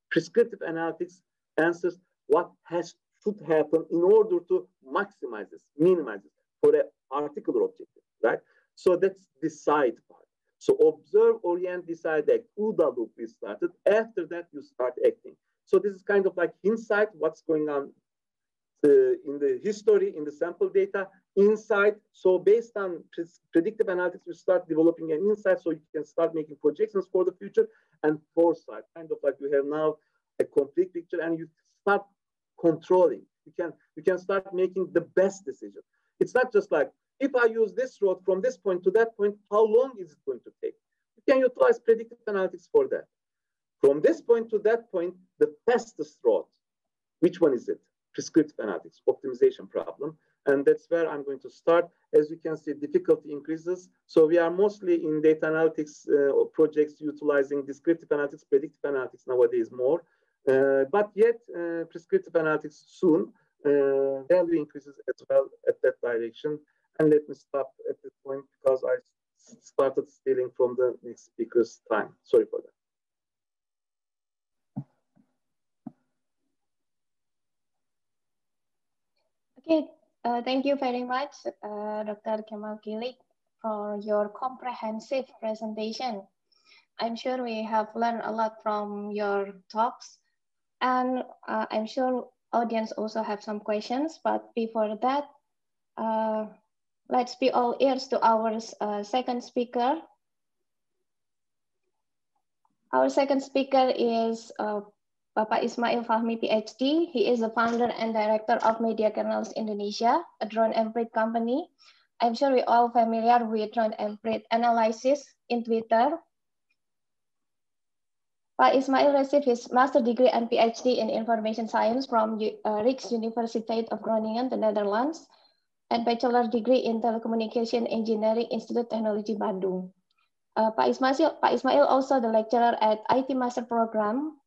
Prescriptive analytics answers what should happen in order to maximize this, minimize this for a particular objective, right? So that's decide part. So observe, orient, decide, act. OODA loop we started. After that, you start acting. So this is kind of like insight, what's going on in the history, in the sample data, insight. So based on predictive analytics, you start developing an insight so you can start making projections for the future, and foresight, kind of like you have now a complete picture and you start controlling. You can start making the best decision. It's not just like, if I use this road from this point to that point, how long is it going to take? You can utilize predictive analytics for that. From this point to that point, the fastest road, which one is it? Prescriptive analytics, optimization problem. And that's where I'm going to start. As you can see, difficulty increases. So we are mostly in data analytics projects utilizing descriptive analytics, predictive analytics nowadays more. But yet, prescriptive analytics soon, value increases as well at that direction. And let me stop at this point because I started stealing from the next speaker's time. Sorry for that. Okay, thank you very much, Dr. Kemal Kilic, for your comprehensive presentation. I'm sure we have learned a lot from your talks, and I'm sure audience also have some questions, but before that, let's be all ears to our second speaker. Our second speaker is Bapak Ismail Fahmi, Ph.D. He is the founder and director of Media Kernels Indonesia, a drone and breed company. I'm sure we're all familiar with drone and breed analysis in Twitter. Pak Ismail received his master's degree and Ph.D. in information science from Rijksuniversiteit of Groningen, the Netherlands, and bachelor degree in telecommunication engineering Institute Technology Bandung. Pak Ismail also the lecturer at IT Master Program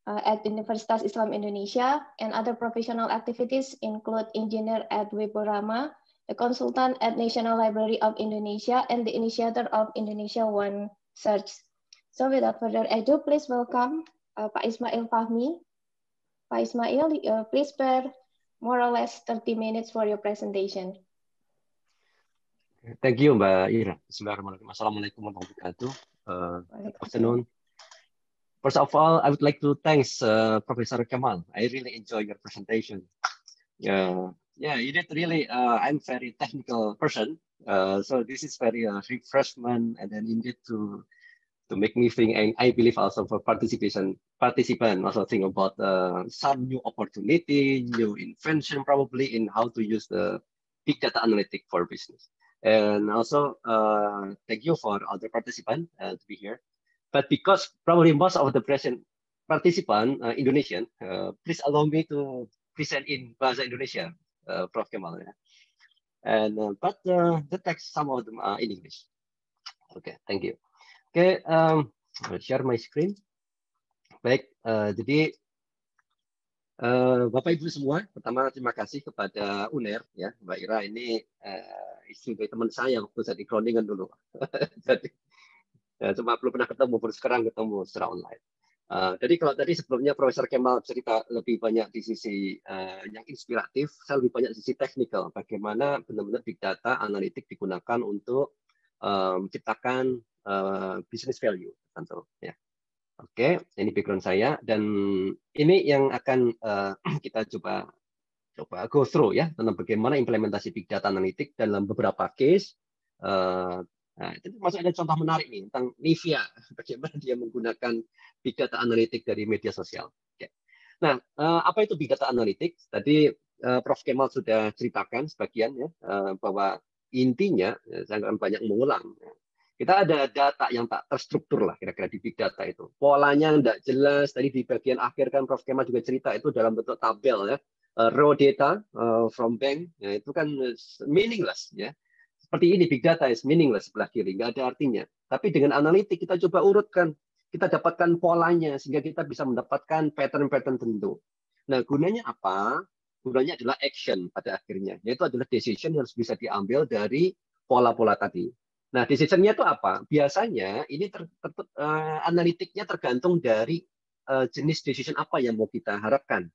at Universitas Islam Indonesia, and other professional activities include engineer at Weborama, a consultant at National Library of Indonesia, and the initiator of Indonesia One Search. So without further ado, please welcome Pak Ismail Fahmi. Pak Ismail, please spare more or less 30 minutes for your presentation. Thank you, Mbak Ira. Bismillahirrahmanirrahim. Assalamualaikum warahmatullahi wabarakatuh. Good afternoon. First of all, I would like to thank Professor Kemal. I really enjoy your presentation. Yeah, you did really. I'm very technical person, so this is very refreshment, and then indeed to make me think, and I believe also for participant also think about some new opportunity, new invention probably in how to use the big data analytic for business. And also thank you for other participants to be here. But because probably most of the present participant Indonesian, please allow me to present in Bahasa Indonesia, Prof. Kemal. Yeah. And but the text some of them are in English. Okay, thank you. Okay, I'll share my screen. Baik, jadi Bapak Ibu semua, pertama terima kasih kepada UNER ya, Mbak Ira ini istri dari teman saya waktu saya di Groningen dulu. Jadi ya, cuma belum pernah ketemu, baru sekarang ketemu secara online. Jadi kalau tadi sebelumnya Profesor Kemal cerita lebih banyak di sisi yang inspiratif, saya lebih banyak di sisi teknikal. Bagaimana benar-benar big data analitik digunakan untuk menciptakan business value, tentu. Ya. Oke, ini background saya dan ini yang akan kita coba go through ya tentang bagaimana implementasi big data analitik dalam beberapa case. Nah, itu masuk ada contoh menarik nih tentang Nivea, bagaimana dia menggunakan big data analitik dari media sosial. Oke. Nah, apa itu big data analitik? Tadi Prof. Kemal sudah ceritakan sebagian ya bahwa intinya, saya akan banyak mengulang. Kita ada data yang tak terstruktur lah kira-kira di big data itu. Polanya tidak jelas. Tadi di bagian akhir kan Prof. Kemal juga cerita itu dalam bentuk tabel ya. Raw data from bank, ya, itu kan meaningless ya. Seperti ini big data is meaningless sebelah kiri, nggak ada artinya. Tapi dengan analitik kita coba urutkan, kita dapatkan polanya sehingga kita bisa mendapatkan pattern-pattern tertentu. Nah, gunanya apa? Gunanya adalah action pada akhirnya, yaitu adalah decision yang harus bisa diambil dari pola-pola tadi. Nah, decision-nya itu apa? Biasanya ini analitiknya tergantung dari jenis decision apa yang mau kita harapkan.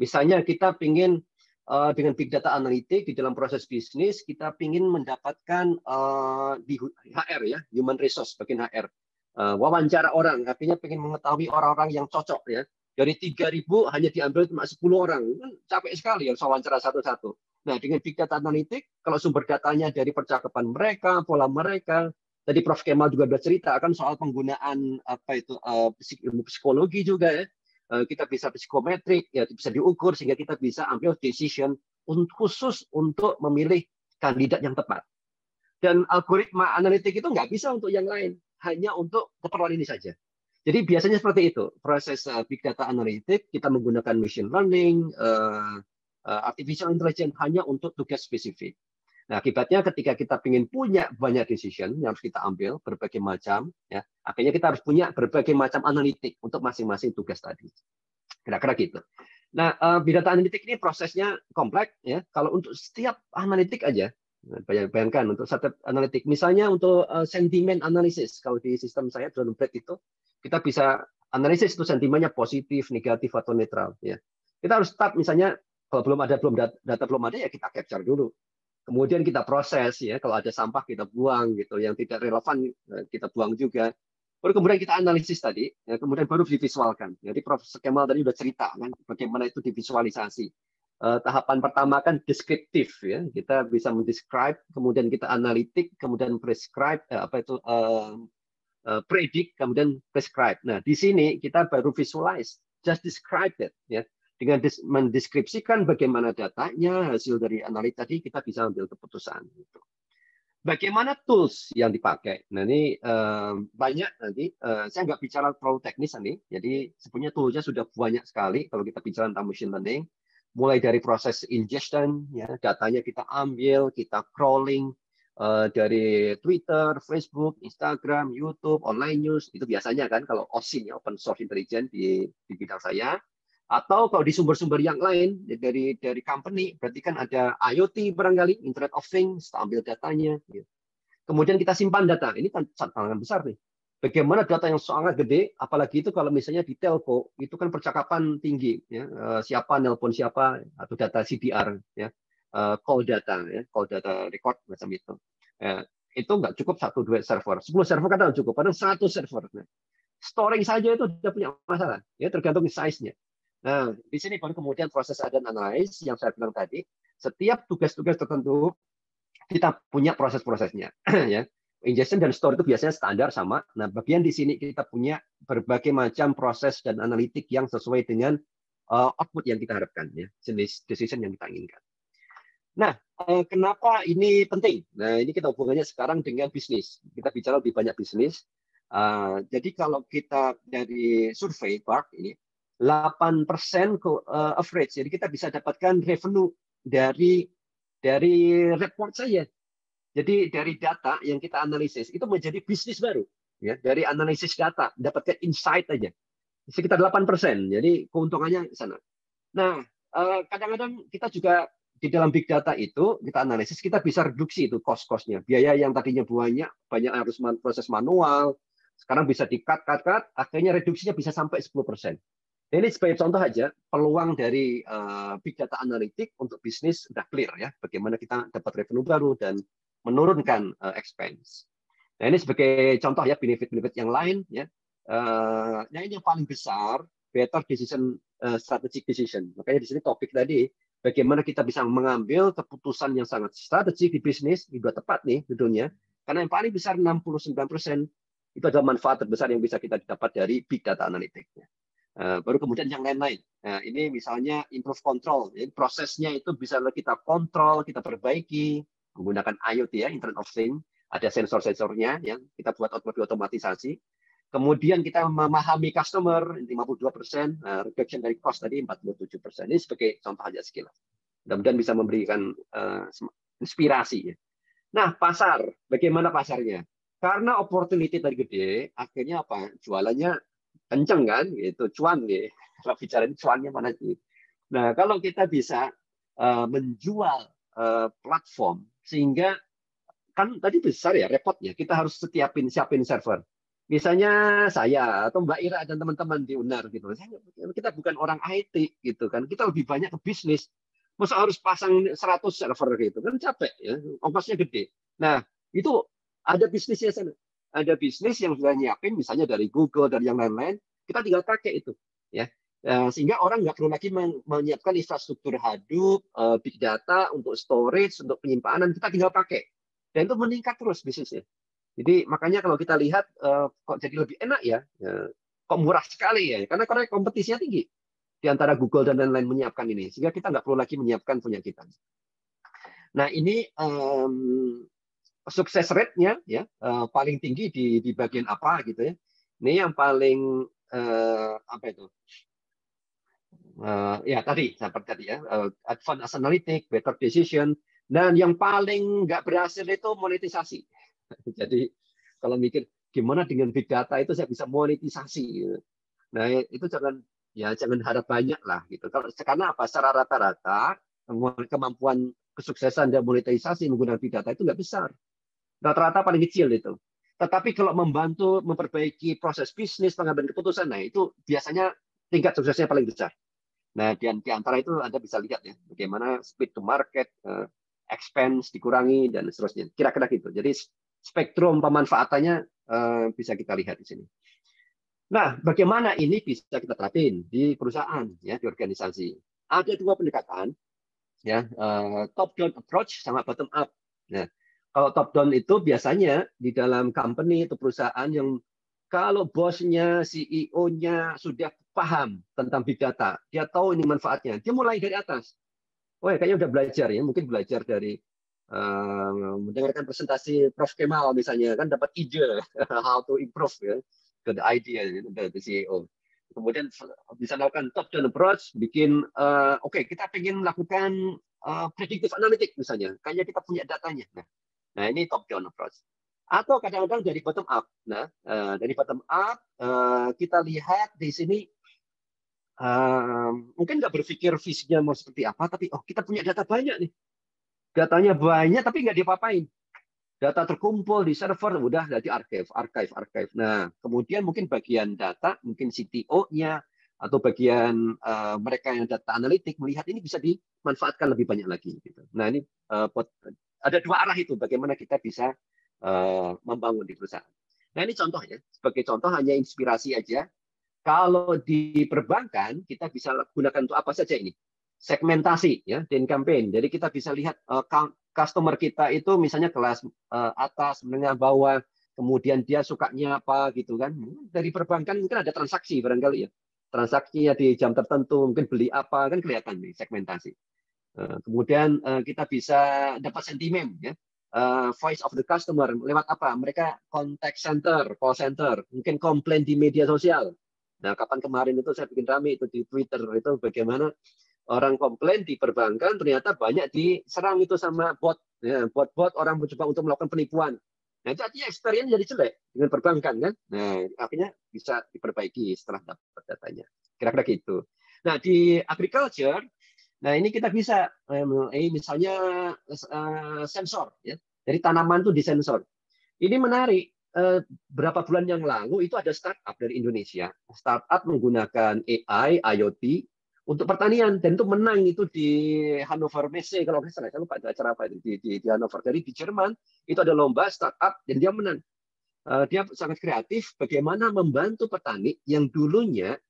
Misalnya kita ingin dengan big data analitik di dalam proses bisnis, kita ingin mendapatkan di HR ya, human resource bagian HR, wawancara orang, artinya ingin mengetahui orang-orang yang cocok ya. Dari 3.000 hanya diambil cuma 10 orang, kan capek sekali yang wawancara satu-satu. Nah, dengan big data analitik, kalau sumber datanya dari percakapan mereka, pola mereka, tadi Prof. Kemal juga sudah cerita akan soal penggunaan apa itu ilmu psikologi juga ya. Kita bisa psikometrik, ya bisa diukur sehingga kita bisa ambil decision khusus untuk memilih kandidat yang tepat. Dan algoritma analitik itu nggak bisa untuk yang lain, hanya untuk keperluan ini saja. Jadi biasanya seperti itu proses big data analitik. Kita menggunakan machine learning, artificial intelligence hanya untuk tugas spesifik. Nah, akibatnya ketika kita ingin punya banyak decision yang harus kita ambil berbagai macam, ya, akhirnya kita harus punya berbagai macam analitik untuk masing-masing tugas tadi. Kira-kira gitu. Nah, big data analitik ini prosesnya kompleks, ya. Kalau untuk setiap analitik aja, bayangkan untuk setiap analitik, misalnya untuk sentimen analisis, kalau di sistem saya dalam Bread itu, kita bisa analisis itu sentimennya positif, negatif atau netral, ya. Kita harus start misalnya kalau data belum ada ya kita capture dulu. Kemudian kita proses, ya, kalau ada sampah kita buang gitu, yang tidak relevan kita buang juga. Baru kemudian kita analisis tadi, ya, kemudian baru divisualkan. Jadi Prof. Kemal tadi sudah cerita kan bagaimana itu divisualisasi. Tahapan pertama kan deskriptif, ya, kita bisa mendescribe, kemudian kita analitik, kemudian prescribe, predict, kemudian prescribe. Nah di sini kita baru visualize, just describe it, ya. Dengan mendeskripsikan bagaimana datanya, hasil dari analitik tadi, kita bisa ambil keputusan. Bagaimana tools yang dipakai? Nah ini banyak nanti, saya nggak bicara terlalu teknis nanti, jadi sebenarnya toolsnya sudah banyak sekali kalau kita bicara tentang machine learning, mulai dari proses ingestion, ya, datanya kita ambil, kita crawling, dari Twitter, Facebook, Instagram, YouTube, online news, itu biasanya kan kalau OSIN, ya, Open Source Intelligence di bidang saya. Atau kalau di sumber-sumber yang lain dari company, berarti kan ada IoT barangkali, Internet of Things, kita ambil datanya. Kemudian kita simpan data. Ini kan tantangan besar nih. Bagaimana data yang sangat gede, apalagi itu kalau misalnya di telco, itu kan percakapan tinggi, ya. Siapa nelpon siapa, atau data CDR, ya. Call data, ya, call data record macam itu. Itu nggak cukup 1-2 server, 10 server kadang cukup, padahal 100 server. Nah, storing saja itu sudah punya masalah, ya, tergantung size-nya. Nah, di sini baru kemudian proses ada analysis yang saya bilang tadi. Setiap tugas-tugas tertentu kita punya proses-prosesnya, ya. Ingestion dan store itu biasanya standar sama. Nah, bagian di sini kita punya berbagai macam proses dan analitik yang sesuai dengan output yang kita harapkan, ya, jenis decision yang kita inginkan. Nah, kenapa ini penting? Nah, ini kita hubungannya sekarang dengan bisnis. Kita bicara lebih banyak bisnis. Jadi kalau kita dari survei BARC ini, 8% average, jadi kita bisa dapatkan revenue dari report saja. Jadi dari data yang kita analisis itu menjadi bisnis baru, ya. Dari analisis data dapatkan insight aja sekitar 8%. Jadi keuntungannya di sana. Nah, kadang-kadang kita juga di dalam big data itu kita analisis, kita bisa reduksi itu cost-nya. Biaya yang tadinya banyak harus proses manual, sekarang bisa di-cut, akhirnya reduksinya bisa sampai 10%. Ini sebagai contoh aja, peluang dari big data analitik untuk bisnis sudah clear, ya. Bagaimana kita dapat revenue baru dan menurunkan expense. Nah, ini sebagai contoh, ya, benefit-benefit yang lain, ya. Ini yang paling besar, better decision, strategic decision. Makanya di sini topik tadi, bagaimana kita bisa mengambil keputusan yang sangat strategik di bisnis, itu tepat nih judulnya. Karena yang paling besar 69% itu adalah manfaat terbesar yang bisa kita dapat dari big data analitiknya. Baru kemudian yang lain-lain. Nah, ini misalnya improve control. Jadi prosesnya itu bisa kita kontrol, kita perbaiki menggunakan IoT, ya, Internet of Things. Ada sensor-sensornya yang kita buat otomatisasi. Kemudian kita memahami customer 52%, reduction dari cost tadi 47%. Ini sebagai contoh aja sekilas. Mudah-mudahan bisa memberikan inspirasi, ya. Nah, pasar, bagaimana pasarnya? Karena opportunity tadi gede, akhirnya apa? Jualannya kenceng kan, gitu, cuan, gitu. Kalau bicara ini cuannya mana sih? Nah, kalau kita bisa menjual platform, sehingga kan tadi besar, ya, repotnya. Kita harus siapin server. Misalnya saya atau Mbak Ira dan teman-teman di UNAR gitu, kita bukan orang IT gitu kan, kita lebih banyak ke bisnis. Masa harus pasang 100 server gitu kan, capek, ya, ongkosnya gede. Nah, itu ada bisnisnya sana. Ada bisnis yang sudah nyiapin, misalnya dari Google dan yang lain-lain, kita tinggal pakai itu, ya. Sehingga orang nggak perlu lagi menyiapkan infrastruktur Hadoop, big data untuk storage, untuk penyimpanan, kita tinggal pakai. Dan itu meningkat terus bisnisnya. Jadi makanya kalau kita lihat kok jadi lebih enak, ya, kok murah sekali, ya, karena kompetisinya tinggi di antara Google dan lain-lain menyiapkan ini, sehingga kita nggak perlu lagi menyiapkan punya kita. Nah, ini sukses rate-nya, ya, paling tinggi di bagian apa gitu, ya. Ini yang paling apa itu? Ya tadi seperti tadi ya, advanced analytic, better decision, dan yang paling nggak berhasil itu monetisasi. Jadi kalau mikir gimana dengan big data itu saya bisa monetisasi, gitu. Nah itu jangan harap banyak lah gitu. Karena apa? Secara rata-rata kemampuan kesuksesan dan monetisasi menggunakan big data itu nggak besar. Rata-rata paling kecil itu. Tetapi kalau membantu memperbaiki proses bisnis, pengambilan keputusan, nah itu biasanya tingkat suksesnya paling besar. Nah, di antara itu Anda bisa lihat ya, bagaimana speed to market, expense dikurangi, dan seterusnya. Kira-kira gitu. Jadi spektrum pemanfaatannya bisa kita lihat di sini. Nah, bagaimana ini bisa kita terapin di perusahaan, ya, di organisasi? Ada dua pendekatan, ya, top down approach sama bottom up. Nah, kalau top down itu biasanya di dalam company atau perusahaan yang kalau bosnya, CEO-nya sudah paham tentang big data, dia tahu ini manfaatnya, dia mulai dari atas. Oh ya, kayaknya udah belajar ya, mungkin belajar dari mendengarkan presentasi Prof. Kemal misalnya, kan dapat ide how to improve ya, ke the idea dari CEO. Kemudian bisa melakukan top down approach, bikin oke, kita pengen lakukan predictive analytics misalnya, kayaknya kita punya datanya. Nah ini top down approach. Atau kadang-kadang dari bottom up. Nah, dari bottom up kita lihat di sini mungkin nggak berpikir visinya mau seperti apa, tapi oh kita punya data banyak nih, datanya banyak tapi nggak diapa-apain. Data terkumpul di server, udah jadi archive. Nah, kemudian mungkin bagian data, mungkin CTO-nya atau bagian mereka yang data analitik melihat ini bisa dimanfaatkan lebih banyak lagi. Gitu. Nah, ini ada dua arah itu, bagaimana kita bisa membangun di perusahaan. Nah ini contohnya, sebagai contoh hanya inspirasi aja. Kalau di perbankan kita bisa gunakan untuk apa saja ini? Segmentasi ya, dan campaign. Jadi kita bisa lihat customer kita itu misalnya kelas atas, menengah, bawah, kemudian dia sukanya apa gitu kan. Dari perbankan mungkin ada transaksi barangkali ya. Transaksinya di jam tertentu, mungkin beli apa kan kelihatan nih segmentasi. Kemudian kita bisa dapat sentimen ya. Voice of the customer lewat apa? Mereka contact center, call center, mungkin komplain di media sosial. Nah, kapan kemarin itu saya bikin rame itu di Twitter itu bagaimana orang komplain di perbankan ternyata banyak diserang itu sama bot, ya, bot-bot orang mencoba untuk melakukan penipuan. Nah, itu artinya experience jadi jelek dengan perbankan kan. Nah, akhirnya bisa diperbaiki setelah dapat datanya. Kira-kira gitu. Nah, di agriculture, nah ini kita bisa misalnya sensor ya. Jadi tanaman itu disensor. Ini menarik. Berapa bulan yang lalu itu ada startup dari Indonesia. Startup menggunakan AI, IoT untuk pertanian dan itu menang itu di Hannover Messe kalau nggak salah. Saya lupa itu acara apa itu di Hannover. Jadi di Jerman itu ada lomba startup dan dia menang. Dia sangat kreatif bagaimana membantu petani yang dulunya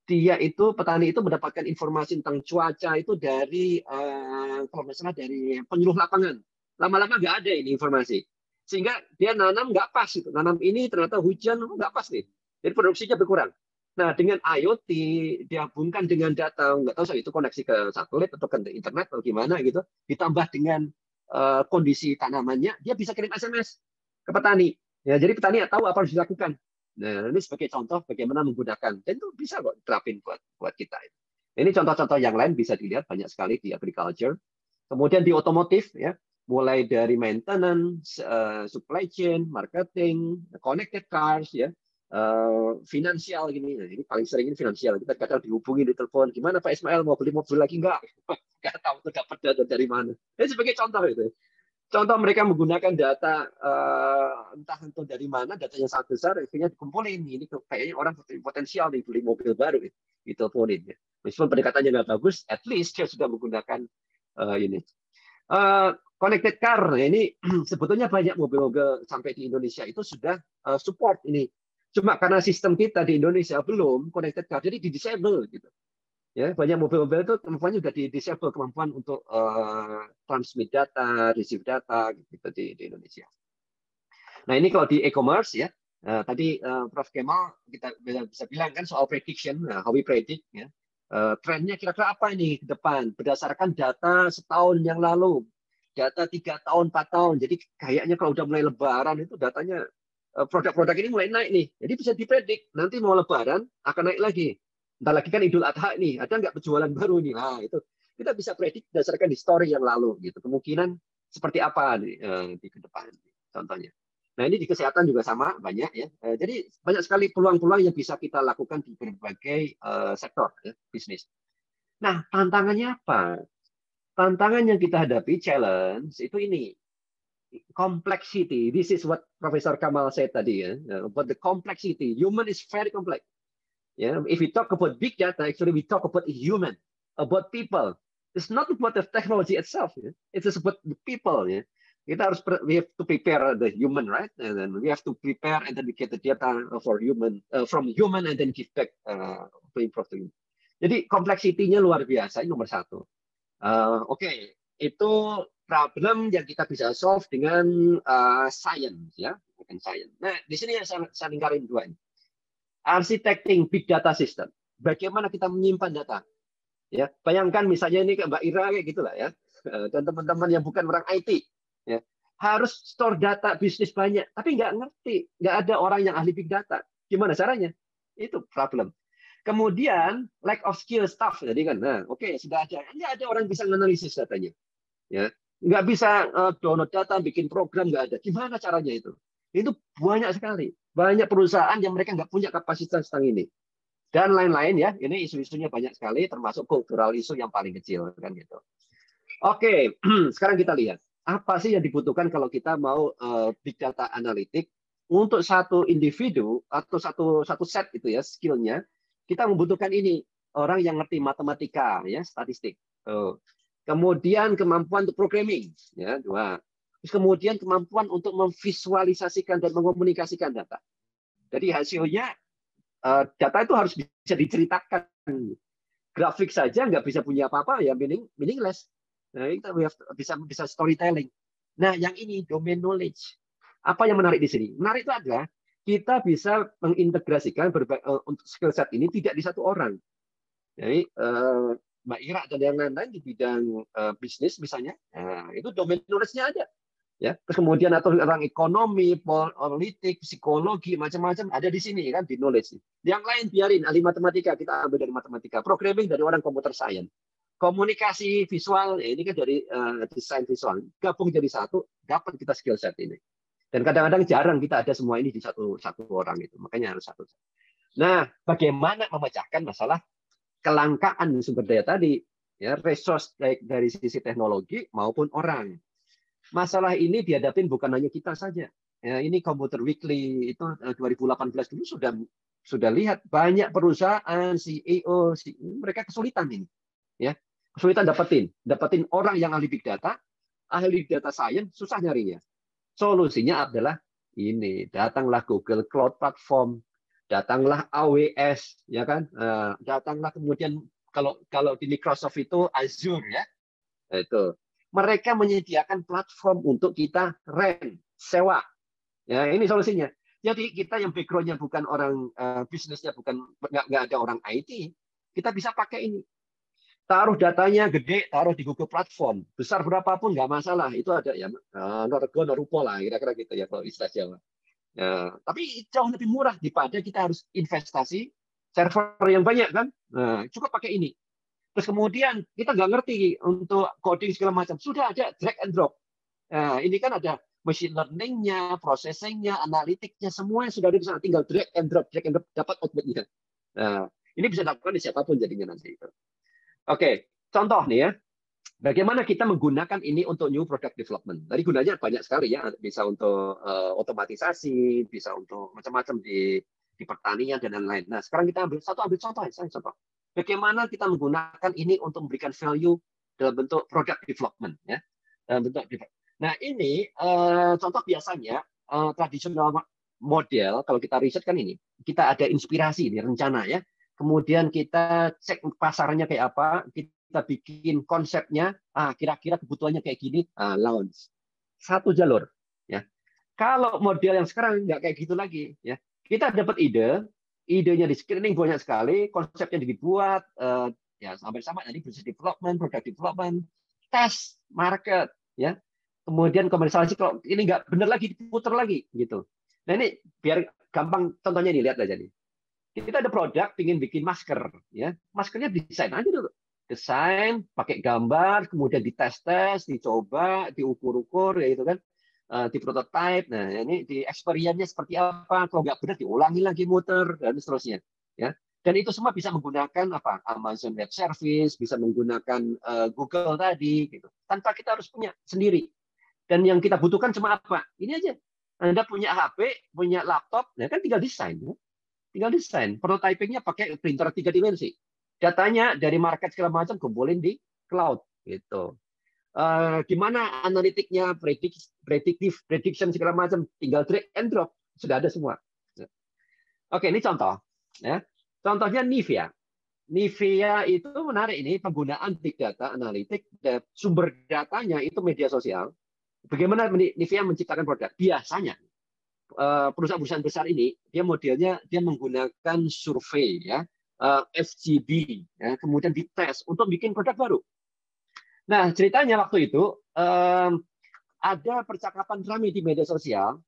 petani itu mendapatkan informasi tentang cuaca itu dari kalau nggak salah dari penyuluh lapangan. Lama-lama nggak ada ini informasi. Sehingga dia nanam nggak pas itu. Nanam ini ternyata hujan nggak pas nih. Jadi produksinya berkurang. Nah, dengan IoT dihubungkan dengan data, nggak tahu itu koneksi ke satelit atau ke internet atau gimana gitu, ditambah dengan kondisi tanamannya, dia bisa kirim SMS ke petani. Ya, jadi petani tahu apa harus dilakukan. Nah, ini sebagai contoh bagaimana menggunakan. Dan itu bisa kok terapin buat kita. Ini contoh-contoh yang lain bisa dilihat banyak sekali di agriculture. Kemudian di otomotif, ya, mulai dari maintenance, supply chain, marketing, connected cars, ya, finansial gini. Nah, ini paling sering ini finansial. Kita kadang dihubungi di telepon, gimana Pak Ismail mau beli mobil lagi enggak? Nggak tahu tuh dapat data dari mana. Ini sebagai contoh itu. Contoh mereka menggunakan data entah itu dari mana, datanya sangat besar, akhirnya dikumpulin. Ini kayaknya orang potensial nih beli mobil baru, diteleponin. Ya. Meskipun pendekatannya nggak bagus, at least dia sudah menggunakan ini. Connected car, nah ini sebetulnya banyak mobil-mobil sampai di Indonesia itu sudah support ini. Cuma karena sistem kita di Indonesia belum connected car, jadi di-disable gitu. Ya, banyak mobil-mobil itu kemampuannya sudah di-disable kemampuan untuk transmit data, receive data gitu di Indonesia. Nah ini kalau di e-commerce ya, tadi Prof. Kemal kita bisa bilang kan soal prediction, how we predict ya. Trennya kira-kira apa ini ke depan berdasarkan data setahun yang lalu, data 3 tahun, 4 tahun. Jadi kayaknya kalau udah mulai lebaran itu datanya produk-produk ini mulai naik nih. Jadi bisa dipredik nanti mau lebaran akan naik lagi. Entar lagi kan Idul Adha nih, ada nggak penjualan baru nih? Nah, itu kita bisa predik berdasarkan history yang lalu gitu. Kemungkinan seperti apa di ke depan contohnya. Nah, ini di kesehatan juga sama banyak ya. Jadi banyak sekali peluang-peluang yang bisa kita lakukan di berbagai sektor ya, bisnis. Nah, tantangannya apa? Tantangan yang kita hadapi, challenge itu ini. Complexity. This is what Professor Kemal said tadi ya. About the complexity. Human is very complex. Yeah, if we talk about big data, actually we talk about human, about people. It's not about the technology itself. Yeah? It's just about the people. Yeah? Kita harus we have to prepare the human, right? And then we have to prepare and then we get the data for human from human and then give back to improve the human. Jadi kompleksitinya luar biasa. Ini nomor satu. Oke, itu problem yang kita bisa solve dengan science, ya, bukan science. Nah, di sini yang saya lingkarin dua ini. Architecting big data system. Bagaimana kita menyimpan data? Ya, bayangkan misalnya ini ke Mbak Ira kayak gitulah ya, dan teman-teman yang bukan orang IT, ya, harus store data bisnis banyak, tapi nggak ngerti, nggak ada orang yang ahli big data. Gimana caranya? Itu problem. Kemudian lack of skill staff, jadi kan, nah, oke, sudah ada, nggak ada orang bisa menganalisis datanya, ya, nggak bisa download data, bikin program, nggak ada. Gimana caranya itu? Itu banyak sekali. Banyak perusahaan yang mereka nggak punya kapasitas tentang ini. Dan lain-lain ya, ini isu-isunya banyak sekali, termasuk kultural isu yang paling kecil. Kan gitu. Oke, sekarang kita lihat. Apa sih yang dibutuhkan kalau kita mau big data analytic untuk satu individu atau satu set itu ya, skillnya, kita membutuhkan ini. Orang yang ngerti matematika, ya, statistik. Kemudian kemampuan untuk programming, ya, dua. Terus kemudian kemampuan untuk memvisualisasikan dan mengomunikasikan data. Jadi hasilnya data itu harus bisa diceritakan. Grafik saja nggak bisa punya apa-apa ya meaningless. Nah, kita bisa storytelling. Nah, yang ini domain knowledge. Apa yang menarik di sini? Menarik itu adalah kita bisa mengintegrasikan untuk skill set ini tidak di satu orang. Jadi Mbak Ira dan yang lain-lain di bidang bisnis misalnya, nah, itu domain knowledge-nya ada. Ya, terus kemudian atau orang ekonomi, politik, psikologi, macam-macam ada di sini kan di knowledge. Yang lain biarin ahli matematika, kita ambil dari matematika, programming dari orang computer science, komunikasi visual, ya ini kan dari desain visual, gabung jadi satu, dapat kita skill set ini. Dan kadang-kadang jarang kita ada semua ini di satu orang itu, makanya harus satu. Nah, bagaimana memecahkan masalah kelangkaan sumber daya tadi, ya resource baik dari sisi teknologi maupun orang. Masalah ini dihadapin bukan hanya kita saja. Ya, ini Computer Weekly itu 2018 dulu sudah lihat banyak perusahaan CEO mereka kesulitan ini. Ya, kesulitan dapetin orang yang ahli big data science susah nyarinya. Solusinya adalah ini, datanglah Google Cloud Platform, datanglah AWS, ya kan? Datanglah kemudian kalau di Microsoft itu Azure ya. Itu mereka menyediakan platform untuk kita rent, sewa. Ya, ini solusinya. Jadi kita yang background-nya bukan orang bisnisnya, nggak ada orang IT, kita bisa pakai ini. Taruh datanya gede, taruh di Google Platform. Besar berapapun nggak masalah. Itu ada ya, norgo, norupo lah, kira-kira gitu ya kalau istilah Jawa. Ya, tapi jauh lebih murah daripada kita harus investasi server yang banyak kan. Nah, cukup pakai ini. Terus kemudian kita nggak ngerti untuk coding segala macam. Sudah ada drag and drop. Nah, ini kan ada machine learning-nya, processing-nya, analytics-nya, semuanya sudah ada di sana. Tinggal drag and drop dapat output-nya. Nah, ini bisa dilakukan di siapapun jadinya nanti. Oke, contoh nih ya. Bagaimana kita menggunakan ini untuk new product development. Tadi gunanya banyak sekali ya. Bisa untuk otomatisasi, bisa untuk macam-macam di pertanian dan lain-lain. Nah, sekarang kita ambil contoh. Bagaimana kita menggunakan ini untuk memberikan value dalam bentuk product development, ya, dalam bentuk. Nah ini contoh biasanya tradisional model kalau kita riset kan ini kita ada inspirasi, ini rencana ya, kemudian kita cek pasarnya kayak apa, kita bikin konsepnya, kira-kira kebutuhannya kayak gini, launch satu jalur, ya. Kalau model yang sekarang nggak kayak gitu lagi, ya, kita dapat idenya di screening banyak sekali, konsepnya dibuat, ya sampai sama nanti business development, product development, test market, ya, kemudian komersialisasi. Kalau ini nggak benar lagi diputar lagi, gitu. Nah ini biar gampang, contohnya ini lihat aja nih. Kita ada produk, ingin bikin masker, ya. Maskernya desain aja dulu. Desain, pakai gambar, kemudian dites-tes, dicoba, diukur-ukur, ya itu kan, di prototype. Nah, ini di experience-nya seperti apa? Kalau nggak benar, diulangi lagi muter dan seterusnya. Ya, dan itu semua bisa menggunakan apa? Amazon Web Service, bisa menggunakan Google tadi, gitu. Tanpa kita harus punya sendiri. Dan yang kita butuhkan cuma apa? Ini aja. Anda punya HP, punya laptop, ya kan tinggal desain. Ya. Tinggal desain. Prototyping-nya pakai printer 3 dimensi. Datanya dari market segala macam kumpulin di cloud. Gitu. Gimana analitiknya, predictive, prediction segala macam. Tinggal drag and drop. Sudah ada semua. Oke, ini contoh. Ya. Contohnya Nivea. Nivea itu menarik ini, penggunaan big data, analitik, dan sumber datanya itu media sosial. Bagaimana Nivea menciptakan produk? Biasanya perusahaan-perusahaan besar ini dia modelnya dia menggunakan survei ya, FGD ya, kemudian dites untuk bikin produk baru. Nah, ceritanya waktu itu ada percakapan ramai di media sosial,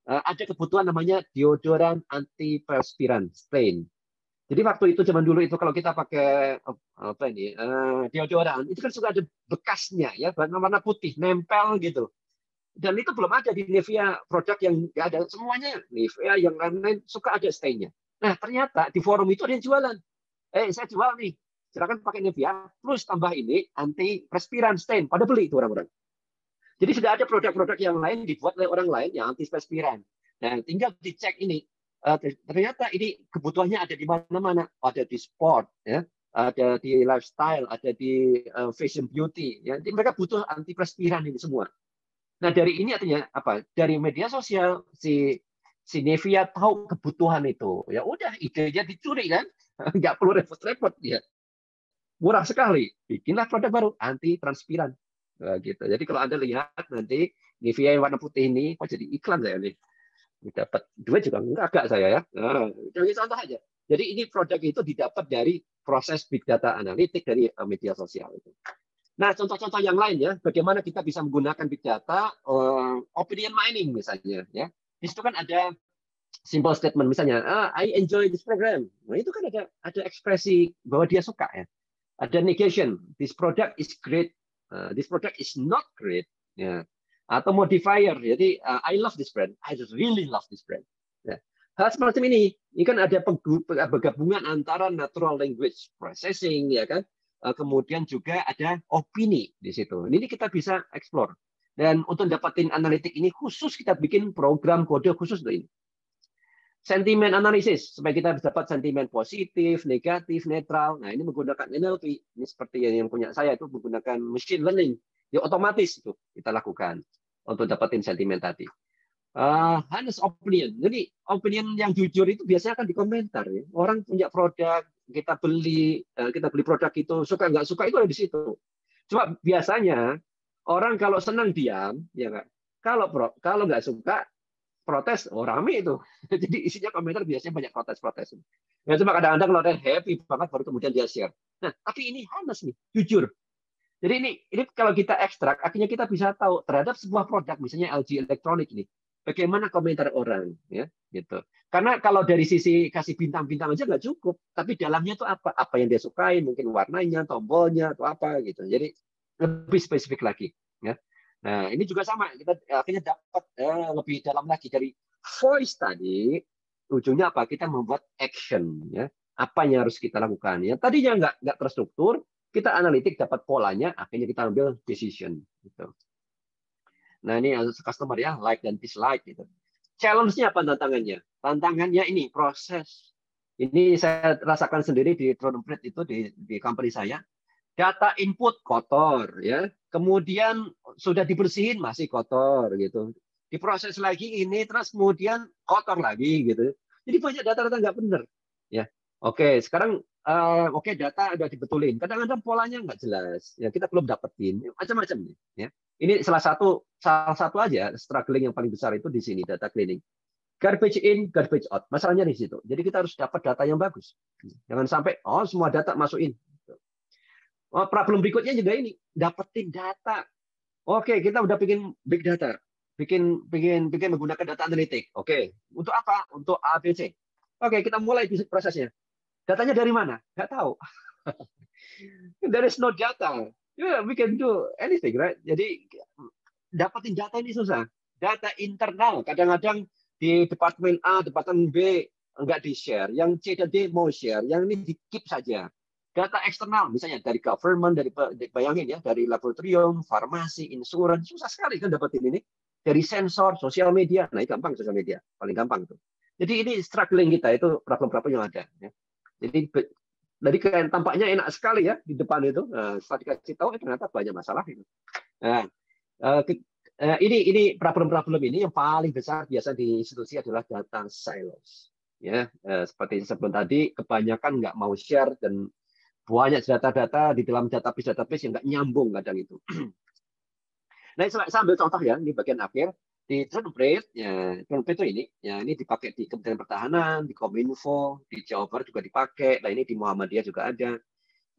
ada kebutuhan namanya deodoran antiperspiran stain. Jadi waktu itu zaman dulu itu kalau kita pakai apa ini deodoran itu kan suka ada bekasnya ya, warna putih nempel gitu. Dan itu belum ada di Nivea, produk yang nggak ada semuanya. Nivea yang lain-lain suka ada stain-nya. Nah, ternyata di forum itu ada yang jualan. Saya jual nih, silakan pakai Nivea, plus tambah ini anti-perspiran stain. Pada beli itu orang-orang. Jadi sudah ada produk-produk yang lain dibuat oleh orang lain yang anti-perspiran. Nah, tinggal dicek ini. Ternyata ini kebutuhannya ada di mana-mana. Ada di sport, ya, ada di lifestyle, ada di fashion beauty. Ya. Jadi mereka butuh anti-perspiran ini semua. Nah, dari ini artinya apa? Dari media sosial si Nivea tahu kebutuhan itu. Ya udah, idenya dicuri kan? Nggak perlu repot-repot ya. Murah sekali. Bikinlah produk baru anti transpiran. Nah, gitu. Jadi kalau Anda lihat nanti Nivea yang warna putih ini, kok jadi iklan saya nih. Dapat duit juga enggak saya ya. Nah, ini contoh aja. Jadi ini produk itu didapat dari proses big data analitik dari media sosial itu. Nah, contoh-contoh yang lain ya, bagaimana kita bisa menggunakan big data, opinion mining misalnya, ya. Di situ kan ada simple statement misalnya, I enjoy this program. Nah, itu kan ada ekspresi bahwa dia suka ya. Ada negation, this product is great, this product is not great, ya. Atau modifier, jadi I love this brand, I really love this brand. Ya. Hal semacam ini kan ada penggabungan antara natural language processing, ya kan. Kemudian juga ada opini di situ. Ini kita bisa explore. Dan untuk dapatin analitik ini khusus kita bikin program kode khusus untuk ini. Sentimen analisis supaya kita dapat sentimen positif, negatif, netral. Nah, ini menggunakan NLP. Ini seperti yang punya saya itu menggunakan machine learning. Ya otomatis itu kita lakukan untuk dapatin sentimen tadi. Honest opinion. Jadi opinion yang jujur itu biasanya kan di komentar ya. Orang punya produk, kita beli produk itu suka nggak suka itu ada di situ. Cuma biasanya orang kalau senang diam, ya nggak. Kalau nggak suka protes, rame itu. Jadi isinya komentar biasanya banyak protes-protes. Ya cuma kadang-kadang kalau ada happy banget baru kemudian dia share. Nah tapi ini honest nih, jujur. Jadi ini kalau kita ekstrak, akhirnya kita bisa tahu terhadap sebuah produk, misalnya LG Electronic ini. Bagaimana komentar orang, ya, gitu. Karena kalau dari sisi kasih bintang-bintang aja nggak cukup, tapi dalamnya itu apa yang dia sukai, mungkin warnanya, tombolnya, atau apa gitu. Jadi lebih spesifik lagi, ya. Nah ini juga sama, kita akhirnya dapat lebih dalam lagi dari voice tadi. Ujungnya apa? Kita membuat action, ya. Apa yang harus kita lakukan? Ya tadinya nggak terstruktur, kita analitik dapat polanya, akhirnya kita ambil decision. Gitu. Nah ini customer ya, like dan dislike gitu. Challenge-nya apa tantangannya? Tantangannya ini proses. Ini saya rasakan sendiri di Drone itu di company saya. Data input kotor ya. Kemudian sudah dibersihin masih kotor gitu. Diproses lagi ini terus kemudian kotor lagi gitu. Jadi banyak data-data nggak benar. Ya. Oke, sekarang data udah dibetulin. Kadang-kadang polanya nggak jelas. Ya kita belum dapetin. Macam-macam nih. Ya. Ini salah satu aja struggling yang paling besar itu di sini data cleaning. Garbage in, garbage out. Masalahnya di situ. Jadi kita harus dapat data yang bagus. Jangan sampai semua data masukin. Problem berikutnya juga ini, dapetin data. Oke, kita udah bikin big data. Bikin menggunakan data analitik. Oke, untuk apa? Untuk ABC. Oke, kita mulai prosesnya. Datanya dari mana? Nggak tahu. There is no data. Yeah, we can do anything, right? Jadi dapatin data ini susah. Data internal kadang-kadang di departemen A, departemen B enggak di-share. Yang C dan D mau share, yang ini di-keep saja. Data eksternal, misalnya dari government, bayangin ya, dari laboratorium, farmasi, insurance, susah sekali kan dapetin ini. Dari sensor, sosial media, nah itu gampang sosial media, paling gampang tuh. Jadi ini struggling kita, itu problem-problem yang ada. Ya. Jadi tampaknya enak sekali ya di depan itu. Nah, setelah dikasih tahu, ternyata banyak masalah itu. Nah, ini problem-problem ini yang paling besar biasa di institusi adalah data silos. Ya, seperti sebelum tadi, kebanyakan nggak mau share dan banyak data-data di dalam database yang nggak nyambung kadang itu. Nah, saya ambil contoh ya, ini bagian akhir di Drone ya, Drone itu ini dipakai di Kementerian Pertahanan, di Kominfo, di Jawa Barat juga dipakai. Nah, ini di Muhammadiyah juga ada.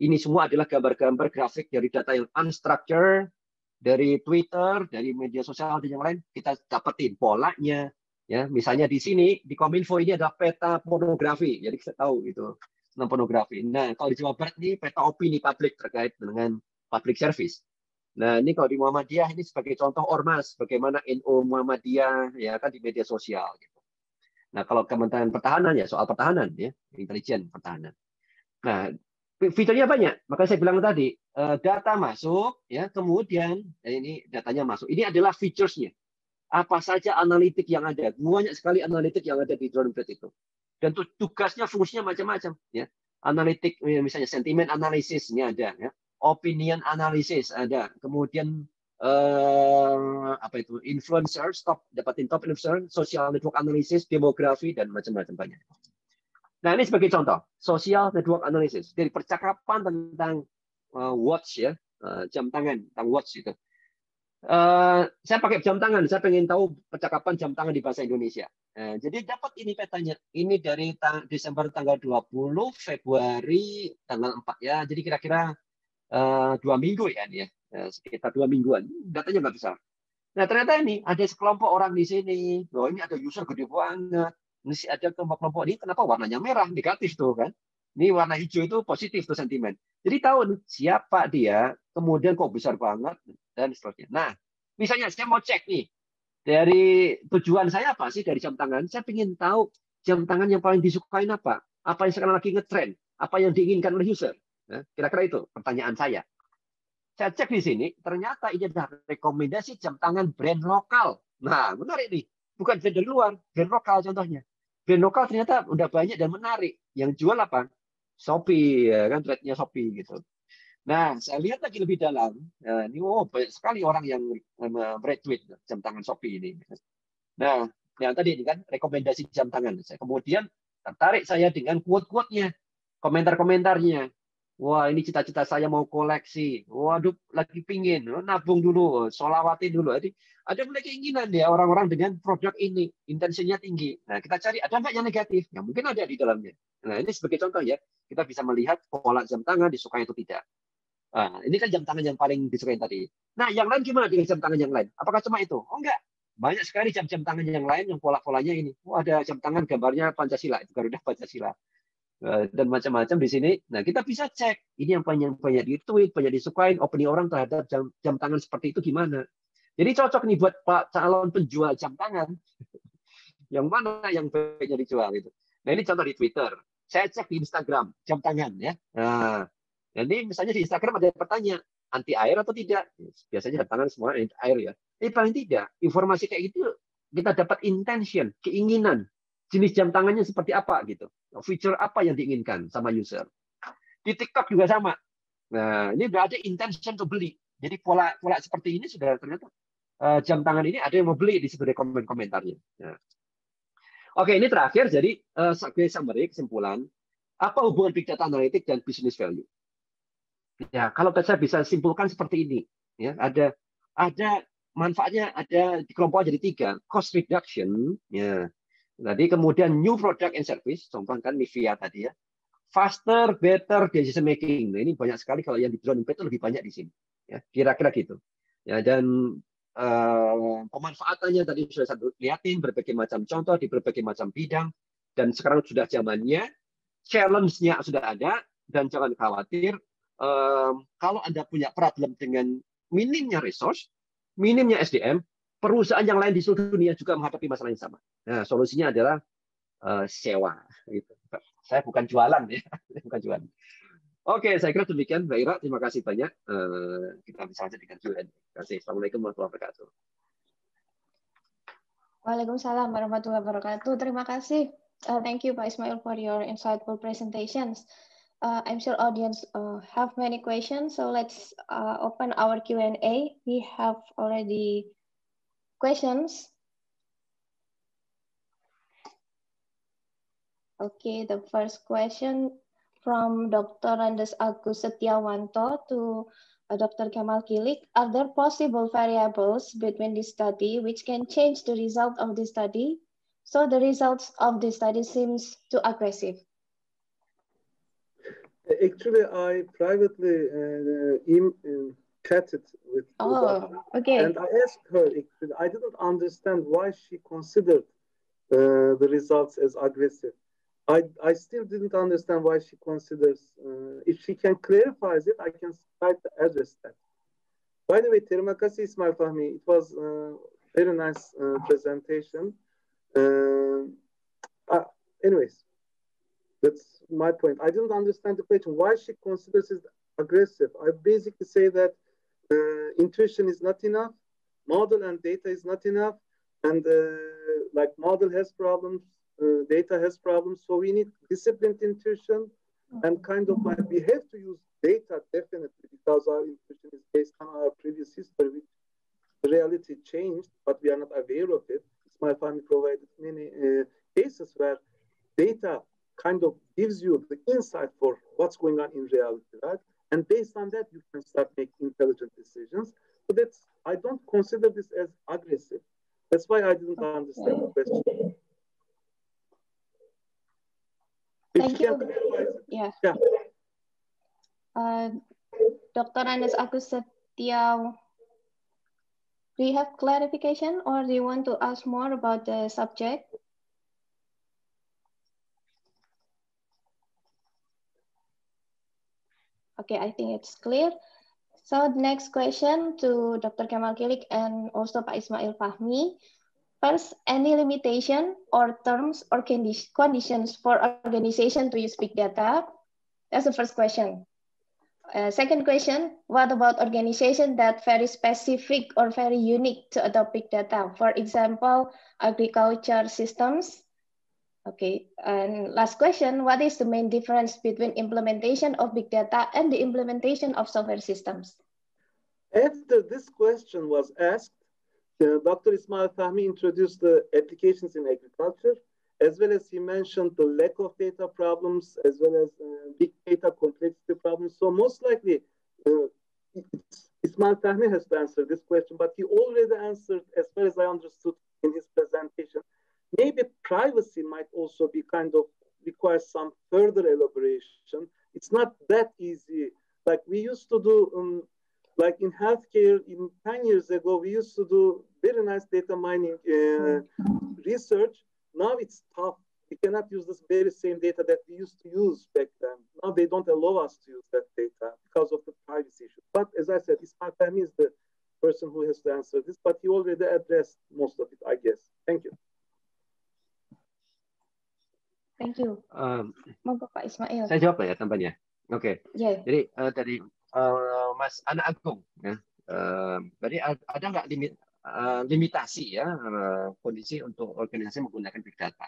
Ini semua adalah gambar-gambar grafik dari data yang unstructured, dari Twitter, dari media sosial dan yang lain. Kita dapetin polanya. Ya, misalnya di sini di Kominfo ini ada peta pornografi, jadi kita tahu itu tentang pornografi. Nah, kalau di Jawa Barat ini peta opini publik terkait dengan public service. Nah, ini kalau di Muhammadiyah ini sebagai contoh ormas, bagaimana NU Muhammadiyah ya kan di media sosial. Gitu. Nah, kalau Kementerian Pertahanan ya soal pertahanan ya, intelijen pertahanan. Nah, fiturnya banyak. Makanya saya bilang tadi, data masuk, ya kemudian ini datanya masuk. Ini adalah features-nya. Apa saja analitik yang ada? Banyak sekali analitik yang ada di Drone itu. Dan tugasnya, fungsinya macam-macam. Ya, analitik misalnya sentimen analisis ini ada. Ya. Opinion analysis ada. Kemudian apa itu? Influencers, dapatin top influencer, social network analysis, demografi dan macam-macam banyak. Nah, ini sebagai contoh, social network analysis dari percakapan tentang watch ya, jam tangan, tentang watch itu. Saya pakai jam tangan, saya pengen tahu percakapan jam tangan di bahasa Indonesia. Jadi dapat ini petanya. Ini dari Desember tanggal 20, Februari tanggal 4 ya. Jadi kira-kira 2 minggu ya ini ya. Sekitar 2 mingguan. Datanya nggak besar. Nah, ternyata ini ada sekelompok orang di sini. Loh, ini ada user gede banget. Ini ada kelompok-kelompok ini kenapa warnanya merah, negatif tuh kan. Ini warna hijau itu positif tuh sentimen. Jadi tahu nih, siapa dia, kemudian kok besar banget, dan seterusnya. Nah, misalnya saya mau cek nih, dari tujuan saya apa sih dari jam tangan? Saya ingin tahu jam tangan yang paling disukain apa? Apa yang sekarang lagi ngetrend? Apa yang diinginkan oleh user? Nah, kira-kira itu pertanyaan saya. Saya cek di sini, ternyata ini adalah rekomendasi jam tangan brand lokal. Nah, menarik nih. Bukan brand dari luar, brand lokal contohnya. Brand lokal ternyata udah banyak dan menarik. Yang jual apa? Shopee, ya kan, trade-nya Shopee gitu. Nah, saya lihat lagi lebih dalam. Nah, ini banyak sekali orang yang retweet jam tangan Shopee ini. Nah, yang tadi ini kan rekomendasi jam tangan. Kemudian tertarik saya dengan quote-quote-nya, komentar-komentarnya. Wah, ini cita-cita saya mau koleksi. Waduh, lagi pingin. Nabung dulu, solawatin dulu. Jadi ada mulai keinginan ya orang-orang dengan produk ini. Intensinya tinggi. Nah, kita cari ada nggak yang negatif? Ya, mungkin ada di dalamnya. Nah, ini sebagai contoh ya. Kita bisa melihat pola jam tangan disukai atau tidak. Nah, ini kan jam tangan yang paling disukai tadi. Nah, yang lain gimana dengan jam tangan yang lain? Apakah cuma itu? Oh, enggak. Banyak sekali jam-jam tangan yang lain yang pola-polanya ini. Oh, ada jam tangan gambarnya Pancasila. Itu Garuda Pancasila. Dan macam-macam di sini. Nah, kita bisa cek ini yang banyak di-tweet, banyak disukain, opini orang terhadap jam tangan seperti itu gimana. Jadi cocok nih buat Pak calon penjual jam tangan. Yang mana yang baiknya dijual itu. Nah, ini contoh di Twitter. Saya cek di Instagram jam tangan ya. Nah, jadi misalnya di Instagram ada pertanyaan anti air atau tidak. Biasanya jam tangan semua anti air ya. Tapi paling tidak informasi kayak gitu kita dapat intention, keinginan. Jenis jam tangannya seperti apa gitu. Feature apa yang diinginkan sama user. Di TikTok juga sama. Nah, ini udah ada intention to beli. Jadi pola seperti ini sudah ternyata jam tangan ini ada yang mau beli di situ di komentarnya. Nah. Oke, ini terakhir. Jadi sebagai summary, kesimpulan. Apa hubungan Big Data Analytics dan Business Value? Ya, kalau saya bisa simpulkan seperti ini. Ya, ada manfaatnya ada dikelompokkan jadi 3. Cost reduction. Ya. Tadi kemudian new product and service, contoh kan Nivea tadi ya. Faster, better decision making. Nah, ini banyak sekali kalau yang di drone itu lebih banyak di sini. Ya, kira-kira gitu. Ya, dan pemanfaatannya tadi sudah saya lihatin berbagai macam contoh di berbagai macam bidang. Dan sekarang sudah zamannya, challenge-nya sudah ada, dan jangan khawatir, kalau Anda punya problem dengan minimnya resource, minimnya SDM, perusahaan yang lain di seluruh dunia juga menghadapi masalah yang sama. Nah, solusinya adalah sewa. Gitu. Saya bukan jualan ya, bukan jualan. Oke, saya kira demikian, Mbak Ira. Terima kasih banyak. Kita bisa lanjut dengan Q&A. Terima kasih. Assalamualaikum warahmatullahi wabarakatuh. Waalaikumsalam warahmatullahi wabarakatuh. Terima kasih. Thank you, Pak Ismail, for your insightful presentations. I'm sure audience have many questions, so let's open our Q&A. We have already questions. Okay, the first question from Dr. Andes Agus Setiawanto to Dr. Kemal Kilic. Are there possible variables between this study which can change the result of the study? So the results of the study seems too aggressive. Actually, I privately chatted with her, okay. and I asked her, actually, I didn't understand why she considered the results as aggressive. I still didn't understand why she considers, if she can clarify it, I can try to address that. By the way, terima kasih Ismail Fahmi. It was a very nice presentation. Anyways, that's my point. I didn't understand the question, why she considers it aggressive. I basically say that intuition is not enough, model and data is not enough, and like model has problems, data has problems, so we need disciplined intuition, and kind of like we have to use data definitely because our intuition is based on our previous history, which the reality changed, but we are not aware of it. Ismail Fahmi provided many cases where data kind of gives you the insight for what's going on in reality, right? And based on that, you can start making intelligent decisions. So that's, I don't consider this as aggressive. That's why I didn't understand the question. Thank you. Yeah. Dr. Andes Agus Setia, do you have clarification or do you want to ask more about the subject? Okay, I think it's clear. So the next question to Dr. Kemal Kilic and also Pak Ismail Fahmi. First, any limitation or terms or conditions for organization to use big data? That's the first question. Second question, what about organization that very specific or very unique to adopt big data? For example, agriculture systems. Okay, and last question, what is the main difference between implementation of big data and the implementation of software systems? After this question was asked, Dr. Ismail Fahmi introduced the applications in agriculture, as well as he mentioned the lack of data problems, as well as big data complexity problems. So most likely, Ismail Fahmi has to answer this question, but he already answered, as far as I understood in his presentation. Maybe privacy might also be kind of require some further elaboration. It's not that easy. Like we used to do, like in healthcare, 10 years ago, we used to do very nice data mining research. Now it's tough. We cannot use this very same data that we used to use back then. Now they don't allow us to use that data because of the privacy issue. But as I said, Ismail Fahmi is the person who has to answer this, but he already addressed most of it, I guess. Thank you. Thank you. Monggo Pak Ismail. Saya jawab ya tambahnya. Oke. Yeah. Jadi dari Mas Ana Agung, ya. Jadi ada nggak limitasi ya kondisi untuk organisasi menggunakan big data?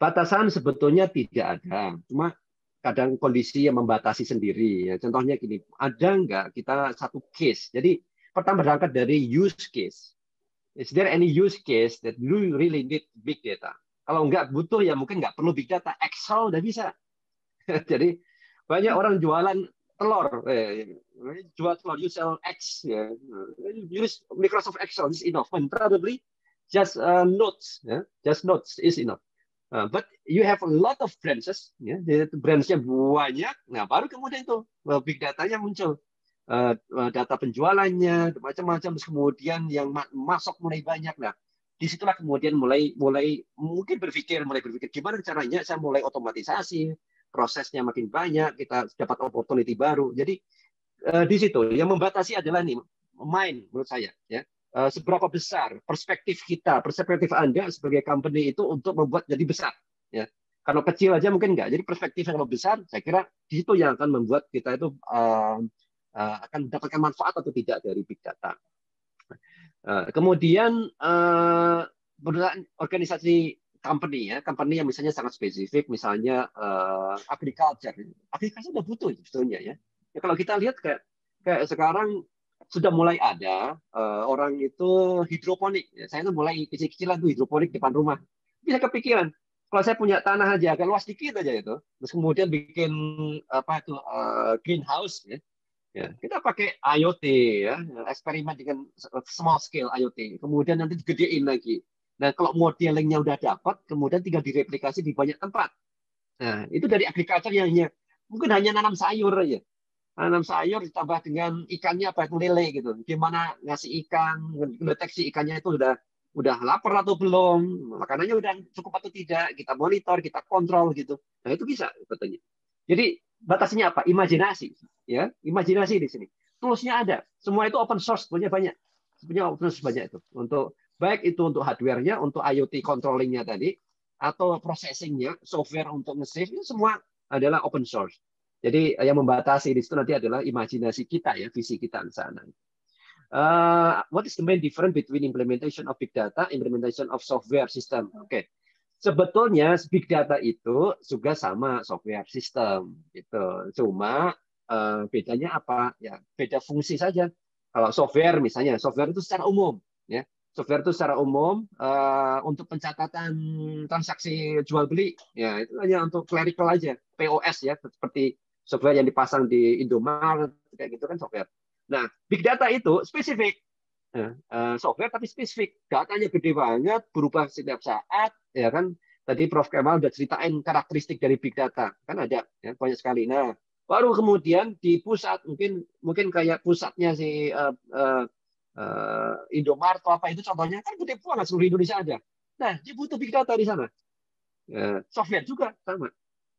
Batasan sebetulnya tidak ada, cuma kadang kondisi yang membatasi sendiri. Ya. Contohnya gini, ada nggak kita satu case? Jadi pertama berangkat dari use case. Is there any use case that you really need big data? Kalau nggak butuh ya mungkin nggak perlu big data. Excel udah bisa. Jadi banyak orang jualan telur, jual telur, you sell X, ya. Use Microsoft Excel is enough, and probably just notes, just notes is enough. But you have a lot of branches, ya, branchnya banyak. Nah baru kemudian itu big datanya muncul, data penjualannya macam-macam, kemudian yang masuk mulai banyak. Nah disitulah kemudian mulai mungkin mulai berpikir gimana caranya saya mulai otomatisasi, prosesnya makin banyak, kita dapat opportunity baru. Jadi di situ yang membatasi adalah nih mind menurut saya ya. Seberapa besar perspektif kita, perspektif Anda sebagai company itu untuk membuat jadi besar ya. Kalau kecil aja mungkin enggak. Jadi perspektif yang lebih besar saya kira di situ yang akan membuat kita itu akan mendapatkan manfaat atau tidak dari big data. Kemudian organisasi company yang misalnya sangat spesifik, misalnya agriculture udah butuh sebetulnya ya. Kalau kita lihat kayak sekarang sudah mulai ada orang itu hidroponik. Saya tuh mulai kecil-kecilan tuh hidroponik depan rumah. Bisa kepikiran kalau saya punya tanah aja agak luas dikit aja itu, terus kemudian bikin greenhouse ya. Ya, kita pakai IoT ya, eksperimen dengan small scale IoT. Kemudian nanti digedein lagi. Nah, kalau modelingnya udah dapat, kemudian tinggal direplikasi di banyak tempat. Nah, itu dari agriculture yang mungkin hanya nanam sayur aja. Nanam sayur ditambah dengan ikannya apa itu lele gitu. Gimana ngasih ikan, deteksi ikannya itu udah lapar atau belum, makanannya udah cukup atau tidak, kita monitor, kita kontrol gitu. Nah, itu bisa betulnya. Jadi batasnya apa? Imajinasi, ya, imajinasi di sini. Toolsnya ada, semua itu open source, punya banyak, open source banyak itu. Untuk baik itu untuk hardware-nya, untuk IoT controlling-nya tadi, atau processing-nya, software untuk nge-save, itu semua adalah open source. Jadi yang membatasi di situ nanti adalah imajinasi kita ya, visi kita di sana. What is the main difference between implementation of big data, implementation of software system? Oke. Sebetulnya big data itu juga sama software system gitu. Cuma bedanya apa? Ya, beda fungsi saja. Kalau software misalnya, software itu secara umum ya. Software itu secara umum untuk pencatatan transaksi jual beli ya, itu hanya untuk clerical aja, POS ya, seperti software yang dipasang di Indomaret kayak gitu kan software. Nah, big data itu spesifik. Software tapi spesifik, datanya gede banget, berubah setiap saat, ya kan? Tadi Prof. Kemal udah ceritain karakteristik dari big data, kan ada ya, banyak sekali. Nah, baru kemudian di pusat, mungkin kayak pusatnya si Indomaret atau apa itu contohnya kan gede banget, seluruh Indonesia ada. Nah, dia butuh big data di sana. Software juga sama.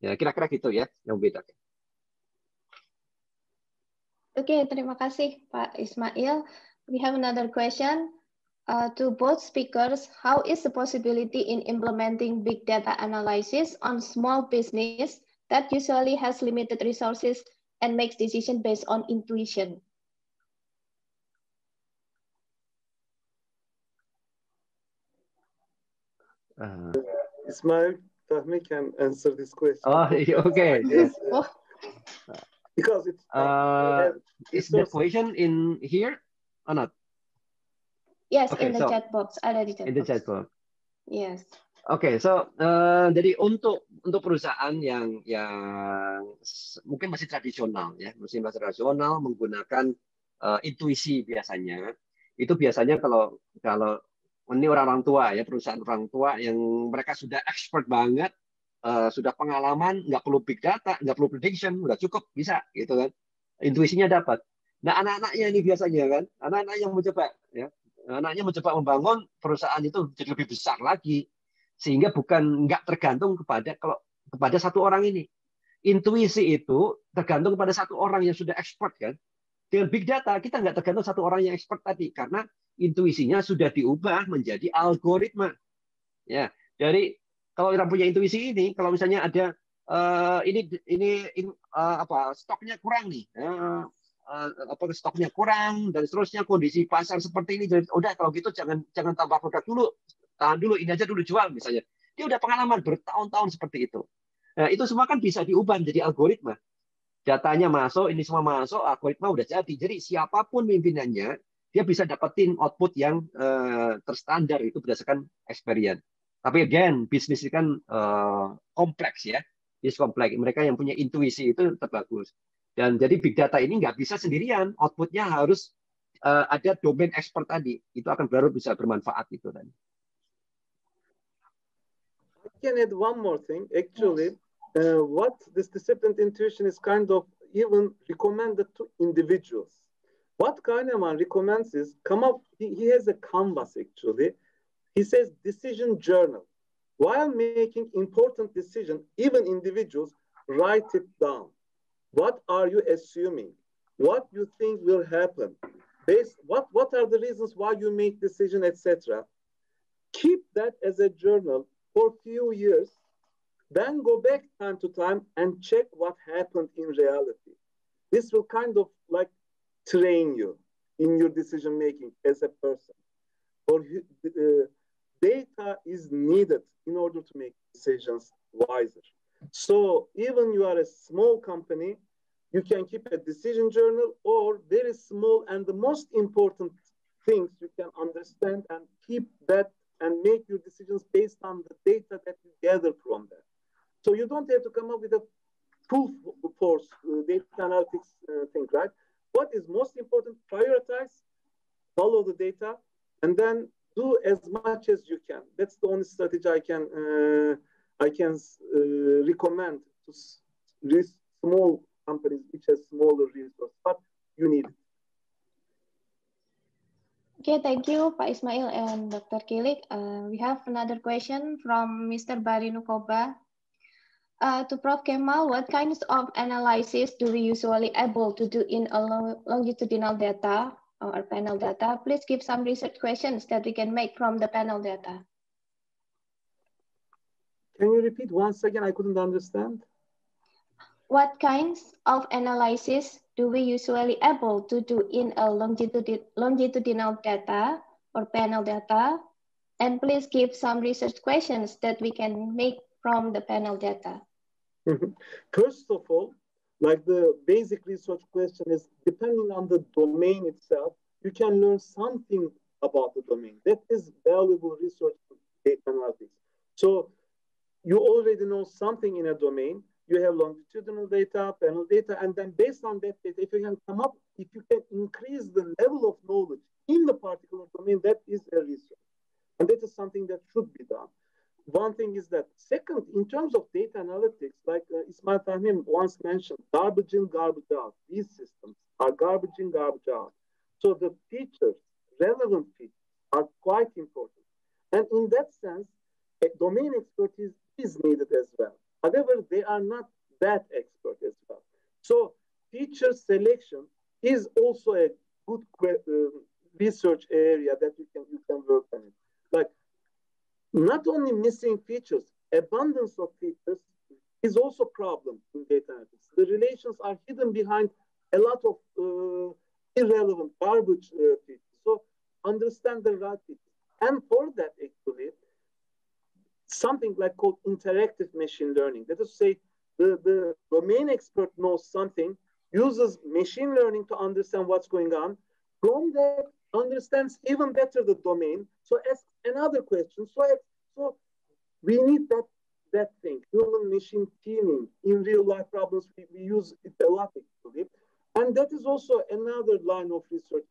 Ya, kira-kira gitu ya yang beda. Oke, terima kasih Pak Ismail. We have another question to both speakers. How is the possibility in implementing big data analysis on small business that usually has limited resources and makes decision based on intuition? Ismail, Fahmi can answer this question. Oh, okay. Yes. Because it's is the question in here or not? Yes, okay, in the chat box. Ada di chat box. In the chat box. Yes. Oke, jadi untuk perusahaan yang mungkin masih tradisional ya, masih tradisional menggunakan intuisi biasanya. Itu biasanya kalau ini orang tua ya, perusahaan orang tua yang mereka sudah expert banget, sudah pengalaman, nggak perlu big data, nggak perlu prediction, udah cukup bisa gitu kan. Intuisinya dapat. Nah, anak-anaknya ini biasanya kan, anak-anak yang mencoba ya, anaknya mencoba membangun perusahaan itu jadi lebih besar lagi. Sehingga nggak tergantung kepada satu orang ini. Intuisi itu tergantung kepada satu orang yang sudah expert kan. Dengan big data kita nggak tergantung satu orang yang expert tadi karena intuisinya sudah diubah menjadi algoritma. Ya, jadi kalau orang punya intuisi ini, kalau misalnya ada stoknya kurang nih, stoknya kurang dan seterusnya, kondisi pasar seperti ini, jadi udah kalau gitu jangan tambah produk dulu. Tahan dulu, ini aja dulu jual misalnya. Dia udah pengalaman bertahun-tahun seperti itu. Nah, itu semua kan bisa diubah menjadi algoritma. Datanya masuk, ini semua masuk, algoritma udah jadi. Jadi siapapun pimpinannya, dia bisa dapetin output yang terstandar itu berdasarkan experience. Tapi again, bisnis ini kan kompleks ya. Bisnis kompleks. Mereka yang punya intuisi itu tetap bagus. Dan jadi big data ini nggak bisa sendirian. Outputnya harus ada domain expert tadi. Itu akan baru bisa bermanfaat itu tadi. I can add one more thing. Actually, what this disciplined intuition is kind of even recommended to individuals. What Kahneman recommends is he has a canvas actually. He says decision journal. While making important decisions, even individuals, write it down. What are you assuming? What you think will happen? What are the reasons why you make decision, etc. Keep that as a journal for a few years, then go back time to time and check what happened in reality. This will kind of like train you in your decision making as a person. Or data is needed in order to make decisions wiser. So even you are a small company, you can keep a decision journal, or very small, and the most important things you can understand and keep that and make your decisions based on the data that you gather from that. So you don't have to come up with a full force data analytics thing, right? What is most important? Prioritize, follow the data, and then do as much as you can. That's the only strategy I can recommend to small companies which has smaller resources, but you need it. Okay, thank you, Pak Ismail and Dr. Kilic. We have another question from Mr. Barinu Koba. To Prof. Kemal, what kinds of analysis do we usually able to do in a longitudinal data or panel data? Please give some research questions that we can make from the panel data. Can you repeat once again? I couldn't understand. What kinds of analysis do we usually able to do in a longitudinal data or panel data? And please give some research questions that we can make from the panel data. First of all, like the basic research question is, depending on the domain itself, you can learn something about the domain. That is valuable research for data analytics. So you already know something in a domain. You have longitudinal data, panel data, and then based on that data, if you can come up, if you can increase the level of knowledge in the particular domain, that is a research. And that is something that should be done. One thing is that. Second, in terms of data analytics, like Ismail Fahmi once mentioned, garbage in, garbage out. These systems are garbage in, garbage out. So the features, relevant features, are quite important. And in that sense, a domain expertise is needed as well. However, they are not that expert as well. So feature selection is also a good research area that you can work on it. Like, not only missing features, abundance of features is also a problem in data analytics. The relations are hidden behind a lot of irrelevant garbage features. So understand the right features. And for that, actually, something like called interactive machine learning. That is to say, the domain expert knows something, uses machine learning to understand what's going on. From that, understands even better the domain. So asks another question. So we need that thing, human machine teaming in real life problems. We use it a lot actually. And that is also another line of research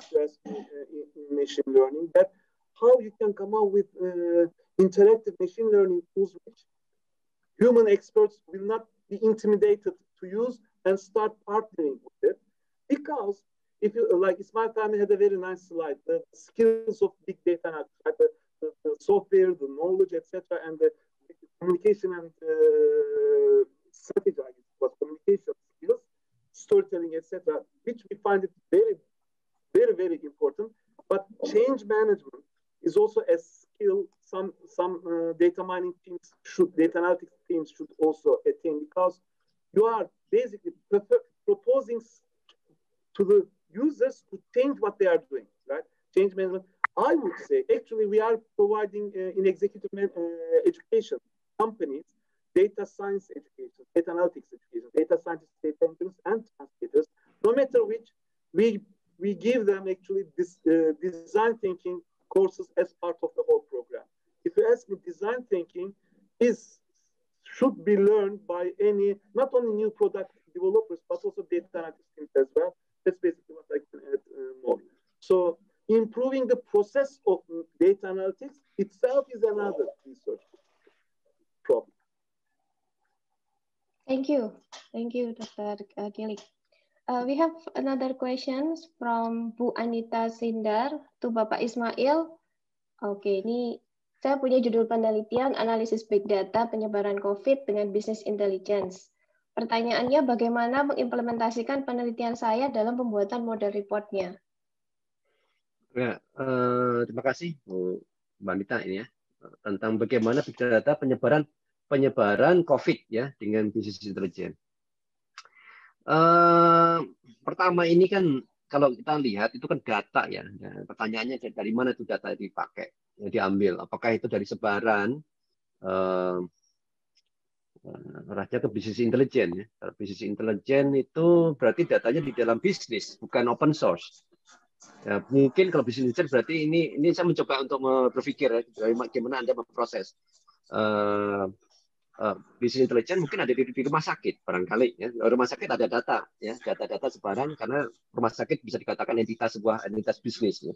in machine learning, that how you can come up with interactive machine learning tools which human experts will not be intimidated to use and start partnering with it. Because if you, like Ismail Fahmi had a very nice slide, the skills of big data analysis, right? The software, the knowledge, etc., and the communication and strategy, was communication skills, storytelling, etc., which we find it very, very, very important. But change management is also a skill some data mining teams data analytics teams should also attain, because you are basically proposing to the users to change what they are doing, right? Change management. I would say, actually, we are providing in executive education companies, data science education, data analytics education, data scientists, data engineers, and translators. No matter which, we give them actually this design thinking courses as part of the whole program. If you ask me, design thinking should be learned by not only new product developers, but also data analytics teams as well. That's basically what I can add more. So improving the process of data analytics itself is another research problem. Thank you, Dr. Kilic. We have another question from Bu Anita Sindar to Bapak Ismail. Oke, ini Saya punya judul penelitian analisis big data penyebaran COVID dengan business intelligence. Pertanyaannya, bagaimana mengimplementasikan penelitian saya dalam pembuatan model reportnya? Ya, terima kasih Bu Mbak Anita ini ya, tentang bagaimana big data penyebaran COVID ya dengan business intelligence. Pertama ini kan kalau kita lihat itu kan data ya. Pertanyaannya dari mana itu data dipakai, diambil? Apakah itu dari sebaran? Arahnya ke bisnis intelijen ya. Kalau bisnis intelijen itu berarti datanya di dalam bisnis, bukan open source. Ya, mungkin kalau bisnis intelijen berarti ini saya mencoba untuk berpikir ya, bagaimana Anda memproses bisnis intelijen mungkin ada di rumah sakit barangkali ya. Rumah sakit ada data ya, data-data sebaran karena rumah sakit bisa dikatakan sebuah entitas bisnis ya.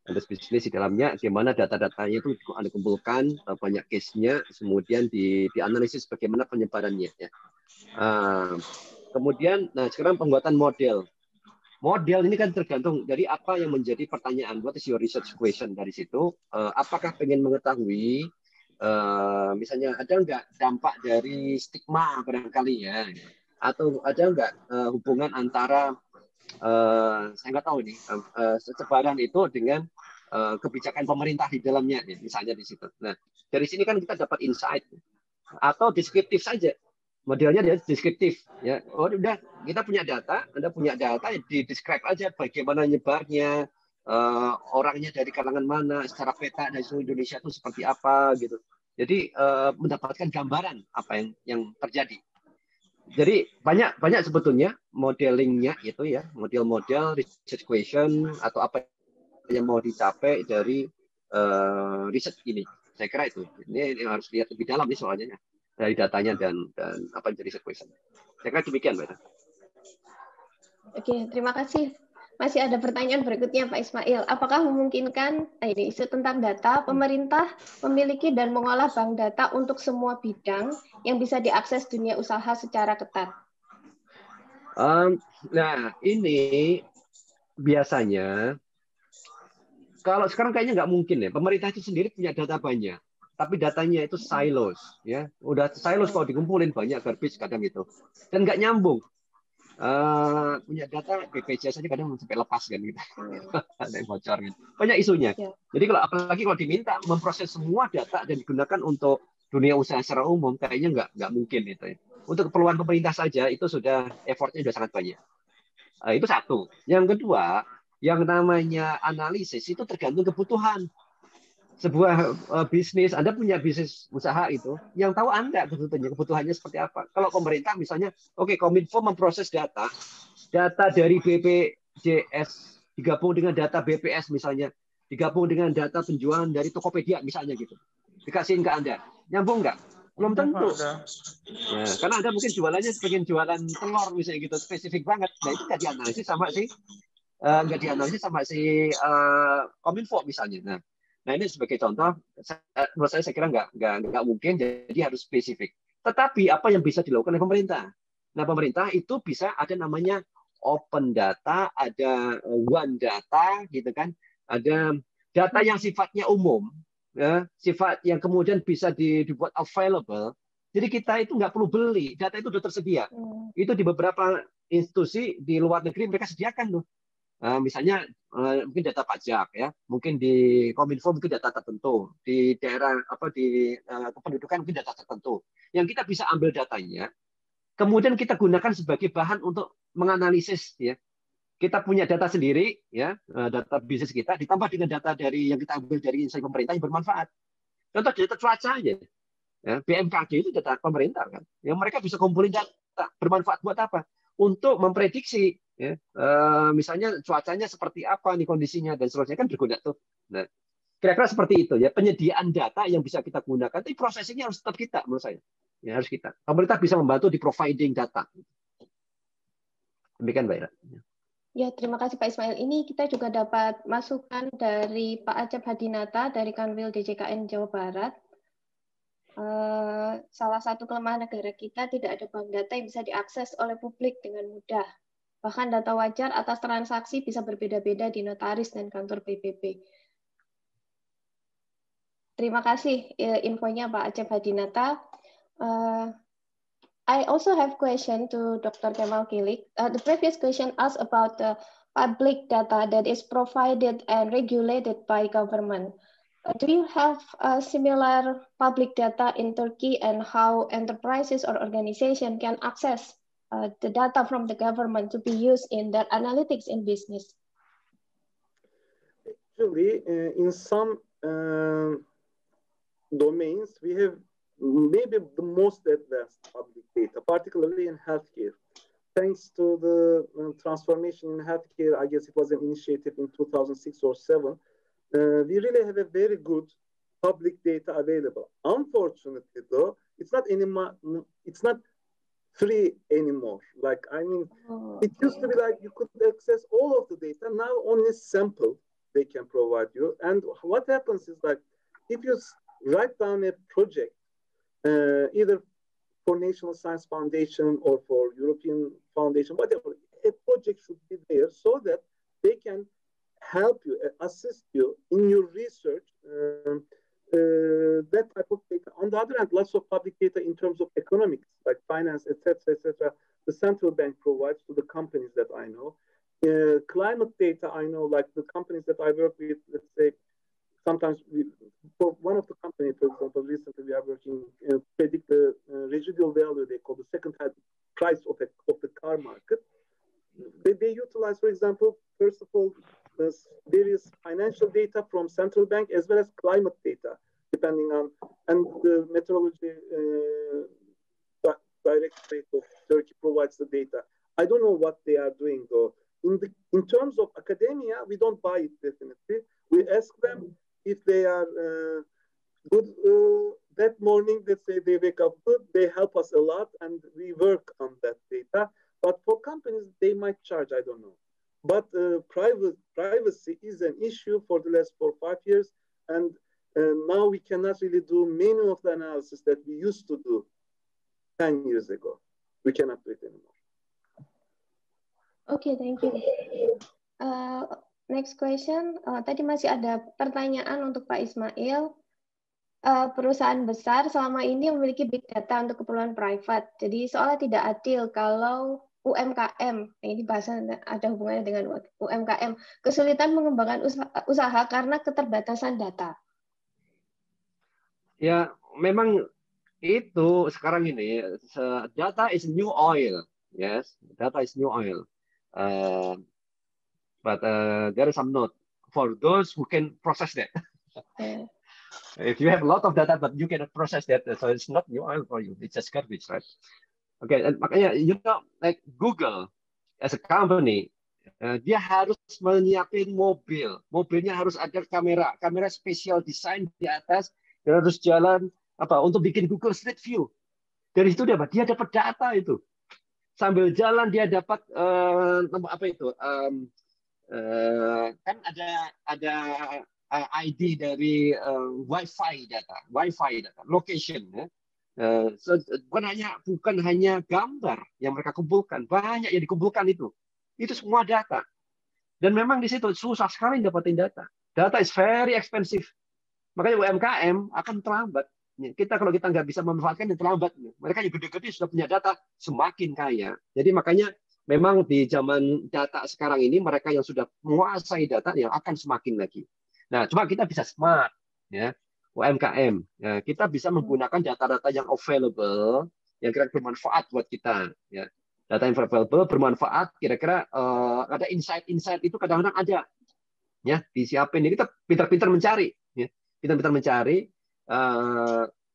Entitas bisnis di dalamnya di mana data-datanya itu Anda kumpulkan banyak case-nya kemudian dianalisis bagaimana penyebarannya ya. Kemudian sekarang pembuatan model. Model ini kan tergantung dari apa yang menjadi pertanyaan. What is your research question dari situ? Apakah pengen mengetahui misalnya ada nggak dampak dari stigma barangkali ya, atau ada nggak hubungan antara saya nggak tahu nih sebaran itu dengan kebijakan pemerintah di dalamnya misalnya di situ. Nah dari sini kan kita dapat insight atau deskriptif saja. Modelnya dia deskriptif ya. Oh udah kita punya data, Anda punya data ya di describe aja bagaimana nyebarnya, orangnya dari kalangan mana, secara peta dari seluruh Indonesia itu seperti apa gitu. Jadi mendapatkan gambaran apa yang terjadi. Jadi banyak sebetulnya modelingnya itu ya, model-model research question atau apa yang mau dicapai dari riset ini. Saya kira itu. Ini harus lihat lebih dalam nih soalnya dari datanya dan apa yang jadi research question. Saya kira demikian, Mbak. Oke, terima kasih. Masih ada pertanyaan berikutnya, Pak Ismail. Apakah memungkinkan, ini isu tentang data, pemerintah memiliki dan mengolah bank data untuk semua bidang yang bisa diakses dunia usaha secara ketat? Nah, ini biasanya, kalau sekarang kayaknya nggak mungkin ya. Pemerintah itu sendiri punya data banyak. Tapi datanya itu silos. Ya. Udah silos kalau dikumpulin banyak garbage kadang itu. Dan nggak nyambung. Punya data BPJS saja kadang sampai lepas kan gitu. Ada yang bocor gitu. Banyak isunya. Jadi apalagi kalau diminta memproses semua data dan digunakan untuk dunia usaha secara umum kayaknya nggak mungkin itu ya. Untuk keperluan pemerintah saja itu sudah effortnya sudah sangat banyak. Itu satu. Yang kedua, yang namanya analisis itu tergantung kebutuhan. Sebuah bisnis, Anda punya bisnis usaha itu, yang tahu Anda kebutuhannya seperti apa. Kalau pemerintah misalnya, oke, Kominfo memproses data dari BPJS digabung dengan data BPS misalnya, digabung dengan data penjualan dari Tokopedia misalnya gitu, dikasihin ke Anda, nyambung nggak? Belum tentu. Ya, karena Anda mungkin jualannya pengen jualan telur misalnya gitu, spesifik banget. Nah itu nggak dianalisis sama si Kominfo misalnya. Nah ini sebagai contoh, menurut saya kira nggak mungkin, jadi harus spesifik. Tetapi apa yang bisa dilakukan oleh pemerintah? Nah pemerintah itu bisa ada namanya open data, ada one data, gitu kan? Ada data yang sifatnya umum, ya, sifat yang kemudian bisa dibuat available. Jadi kita itu nggak perlu beli, data itu sudah tersedia. Itu di beberapa institusi di luar negeri mereka sediakan tuh. Misalnya mungkin data pajak ya, mungkin di Kominfo mungkin data tertentu, di daerah di kependudukan mungkin data tertentu yang kita bisa ambil datanya, kemudian kita gunakan sebagai bahan untuk menganalisis ya. Kita punya data sendiri ya, data bisnis kita ditambah dengan data dari yang kita ambil dari instansi pemerintah yang bermanfaat. Contoh data cuaca aja. Ya, BMKG itu data pemerintah kan, yang mereka bisa kumpulin data bermanfaat buat apa? Untuk memprediksi ya, misalnya cuacanya seperti apa nih kondisinya dan seterusnya kan berguna tuh. Nah, kira-kira seperti itu ya, penyediaan data yang bisa kita gunakan, tapi prosesnya harus tetap kita menurut saya. Ya harus kita. Pemerintah bisa membantu di providing data. Demikian Mbak Ira. Ya, terima kasih Pak Ismail. Ini kita juga dapat masukan dari Pak Acep Hadinata dari Kanwil DJKN Jawa Barat. Salah satu kelemahan negara kita tidak ada bank data yang bisa diakses oleh publik dengan mudah. Bahkan data wajar atas transaksi bisa berbeda-beda di notaris dan kantor PPP. Terima kasih infonya Pak Acep Hadinata. I also have question to Dr. Kemal Kilic. The previous question asked about the public data that is provided and regulated by government. Do you have similar public data in Turkey, and how enterprises or organizations can access the data from the government to be used in their analytics in business? Actually, in some domains, we have maybe the most advanced public data, particularly in healthcare. Thanks to the transformation in healthcare, I guess it was an initiative in 2006 or 7, we really have a very good public data available. Unfortunately, though, it's not free anymore. Like, I mean, it used to be like you could access all of the data. Now only sample they can provide you. And what happens is, like, if you write down a project, either for National Science Foundation or for European Foundation, whatever, a project should be there so that they can help you, assist you in your research, that type of data. On the other hand, lots of public data in terms of economics, like finance, etc., the central bank provides to the companies that I know. Climate data, I know, like the companies that I work with, let's say, sometimes for one of the companies, for example, recently we are working predict the residual value, they call the second-hand price of the car market. They utilize, for example, first of all, various financial data from central bank as well as climate data, depending on, and the meteorology directorate of Turkey provides the data. I don't know what they are doing though. In terms of academia, we don't buy it definitely. We ask them if they are good that morning. Let's say they wake up good, they help us a lot, and we work on that data. But for companies, they might charge, I don't know. But privacy is an issue for the last 4 or 5 years, and now we cannot really do many of the analysis that we used to do 10 years ago. We cannot do it anymore. Okay, thank you. Next question. Tadi masih ada pertanyaan untuk Pak Ismail. Perusahaan besar selama ini memiliki big data untuk keperluan private. Jadi seolah tidak adil kalau UMKM, ini bahasa ada hubungannya dengan UMKM, kesulitan mengembangkan usaha karena keterbatasan data. Ya, memang itu sekarang ini data is new oil, yes, data is new oil. But there is some note for those who can process that. If you have a lot of data but you cannot process that, so it's not new oil for you. It's just garbage, right? Okay, and makanya you know, like Google as a company, dia harus menyiapin mobilnya harus ada kamera spesial desain di atas, dan harus jalan untuk bikin Google Street View. Dari itu dia dapat data itu. Sambil jalan dia dapat kan ada ID dari Wi-Fi data, location. Ya. So, bukan hanya gambar yang mereka kumpulkan, banyak yang dikumpulkan itu semua data. Dan memang di situ susah sekali dapetin data. Data is very expensive. Makanya UMKM akan terlambat. Kalau kita nggak bisa memanfaatkan, terlambat. Mereka yang gede-gede sudah punya data, semakin kaya. Jadi makanya memang di zaman data sekarang ini, mereka yang sudah menguasai data yang akan semakin lagi. Nah, cuma kita bisa smart, ya. UMKM, ya, kita bisa menggunakan data-data yang available, yang kira-kira bermanfaat buat kita. Ya. Data yang available, bermanfaat, kira-kira ada insight itu kadang-kadang ada. Ya, disiapin. Kita pintar-pintar mencari. Ya. Pintar-pintar mencari,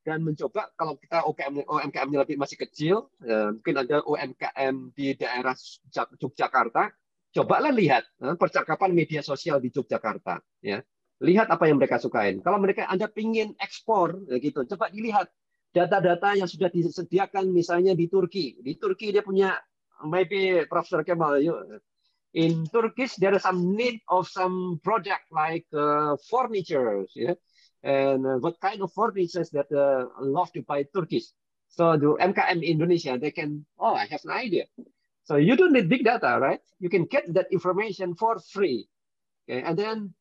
dan mencoba, kalau kita UMKM-nya masih kecil, mungkin ada UMKM di daerah Yogyakarta, cobalah lihat percakapan media sosial di Yogyakarta. Ya. Lihat apa yang mereka sukain. Kalau Anda pingin ekspor, gitu, coba dilihat data-data yang sudah disediakan misalnya di Turki. Di Turki dia punya, maybe Profesor Kemal, in Turkish there is some need of some product like furniture, yeah? And what kind of furniture that love to buy Turkish. So the MKM Indonesia, they can, I have an idea. So you don't need big data, right? You can get that information for free, okay? And then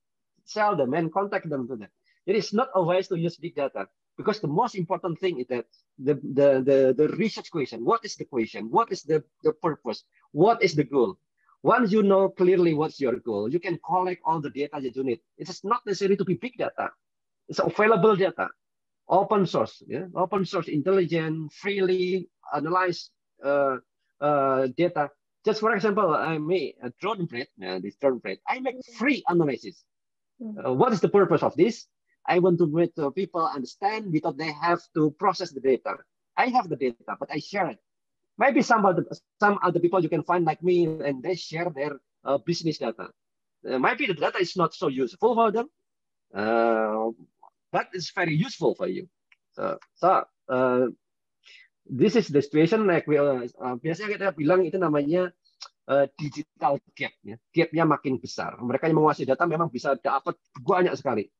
sell them and contact them to them. It is not always to use big data, because the most important thing is that the research question. What is the question? What is the purpose? What is the goal? Once you know clearly what's your goal, you can collect all the data that you need. It is not necessary to be big data. It's available data, open source, open source, intelligent, freely analyzed data. Just for example, I made a drone plate, this drone plate. I make free analysis. What is the purpose of this? I want to make people understand without they have to process the data. I have the data, but I share it. Maybe some other people you can find like me, and they share their business data. Maybe the data is not so useful for them, but it's very useful for you. This is the situation like biasanya kita bilang itu namanya digital gap. Gapnya makin besar. Mereka yang menguasai data memang bisa dapat banyak sekali.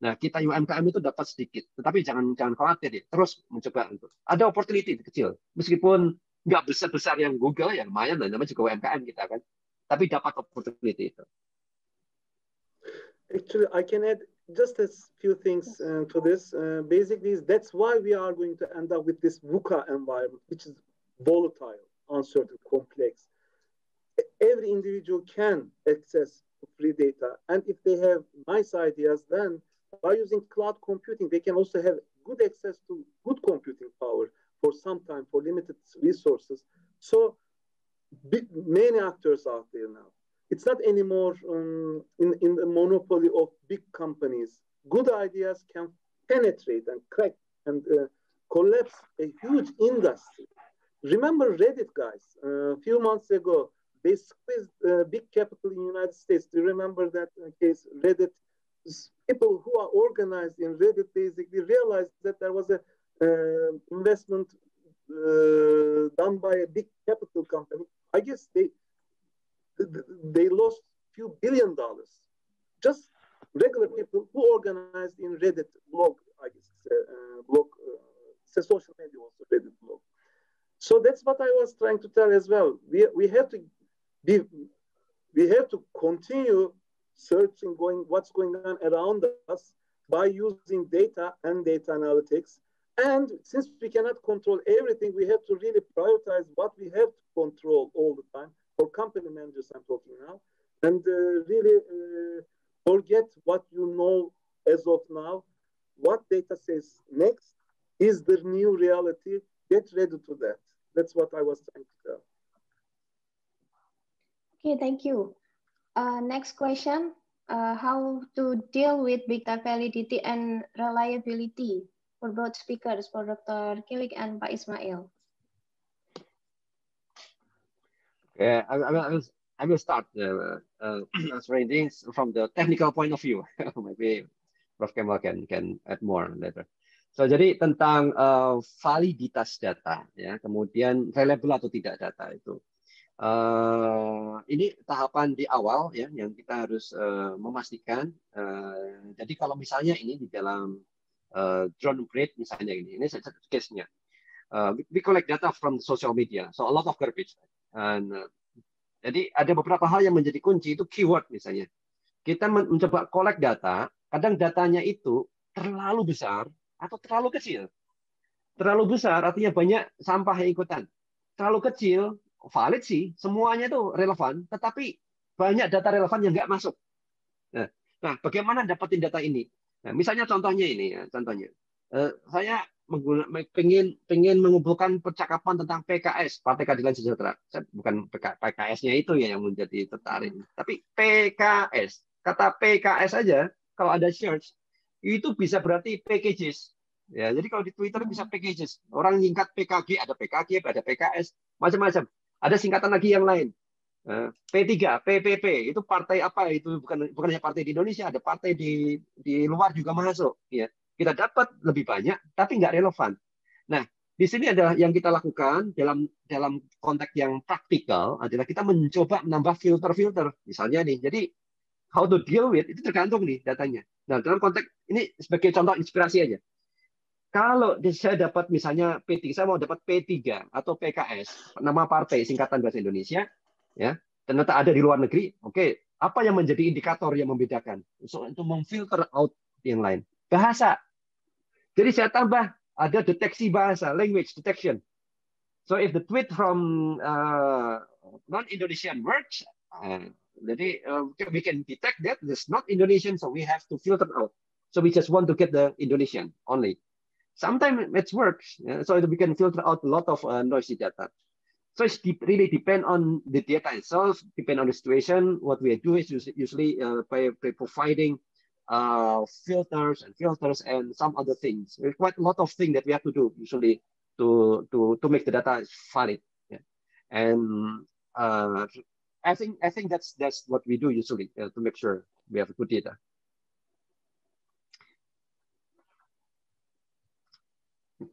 Nah, kita UMKM itu dapat sedikit, tetapi jangan khawatir ya. Terus mencoba untuk ada opportunity kecil, meskipun nggak besar yang Google ya lumayan, namanya juga UMKM kita kan. Tapi dapat opportunity itu. Actually, I can add just a few things to this. Basically, that's why we are going to end up with this VUCA environment, which is volatile, uncertain, complex. Every individual can access free data, and if they have nice ideas, then by using cloud computing, they can also have good access to good computing power for some time, for limited resources. So many actors out there now. It's not anymore in the monopoly of big companies. Good ideas can penetrate and crack and collapse a huge industry. Remember Reddit, guys? A few months ago, they squeezed big capital in the United States. Do you remember that case? Reddit, people who are organized in Reddit basically realized that there was a investment done by a big capital company. I guess they lost a few $1 billion. Just regular people who organized in Reddit blog, I guess, blog, it's a social media also, Reddit blog. So that's what I was trying to tell as well. We have to continue searching, what's going on around us by using data and data analytics. And since we cannot control everything, we have to really prioritize what we have to control all the time. For company managers, I'm talking now, and really forget what you know as of now. What data says next is the new reality. Get ready to that. That's what I was trying to tell. Okay, thank you. Next question, how to deal with big data validity and reliability for both speakers, for Dr. Kilic and Pak Ismail. Okay, I will start answering things from the technical point of view. Maybe Prof. Kemal can add more later. So, jadi tentang validitas data, ya, kemudian reliable atau tidak data itu. Ini tahapan di awal ya yang kita harus memastikan. Jadi kalau misalnya ini di dalam drone breed misalnya ini satu case-nya. We collect data from social media, so a lot of garbage. And, jadi ada beberapa hal yang menjadi kunci itu keyword misalnya. Kita mencoba collect data, kadang datanya itu terlalu besar atau terlalu kecil. Terlalu besar artinya banyak sampah yang ikutan. Terlalu kecil valid sih, semuanya itu relevan, tetapi banyak data relevan yang nggak masuk. Nah, bagaimana dapetin data ini? Nah, misalnya contohnya ini, ya, contohnya saya pengen mengumpulkan percakapan tentang PKS, Partai Keadilan Sejahtera. Bukan PKS-nya itu ya yang menjadi tertarik, tapi PKS. Kata PKS aja, kalau ada search itu bisa berarti packages. Ya, jadi kalau di Twitter bisa packages. Orang nyingkat PKG, ada PKG, ada PKS, macam-macam. Ada singkatan lagi yang lain. P3, PPP, itu partai apa? Itu bukan hanya partai di Indonesia, ada partai di luar juga masuk. Ya. Kita dapat lebih banyak, tapi nggak relevan. Nah, di sini adalah yang kita lakukan dalam konteks yang praktikal adalah kita mencoba menambah filter-filter. Misalnya nih, jadi how to deal with itu tergantung nih datanya. Nah, dalam konteks ini sebagai contoh inspirasi aja. Kalau saya dapat misalnya P3, saya mau dapat P3 atau PKS, nama partai singkatan bahasa Indonesia, ya, ternyata ada di luar negeri. Oke, apa yang menjadi indikator yang membedakan untuk memfilter out yang lain? bahasa. Jadi saya tambah ada deteksi bahasa, language detection. So if the tweet from non-Indonesian words, jadi we can detect that it's not Indonesian, so we have to filter out. So we just want to get the Indonesian only. Sometimes it works, so we can filter out a lot of noisy data. So it really depend on the data itself, depend on the situation. What we do is usually by providing filters and some other things. There's quite a lot of things that we have to do usually to make the data valid. Yeah. And I think that's what we do usually to make sure we have good data.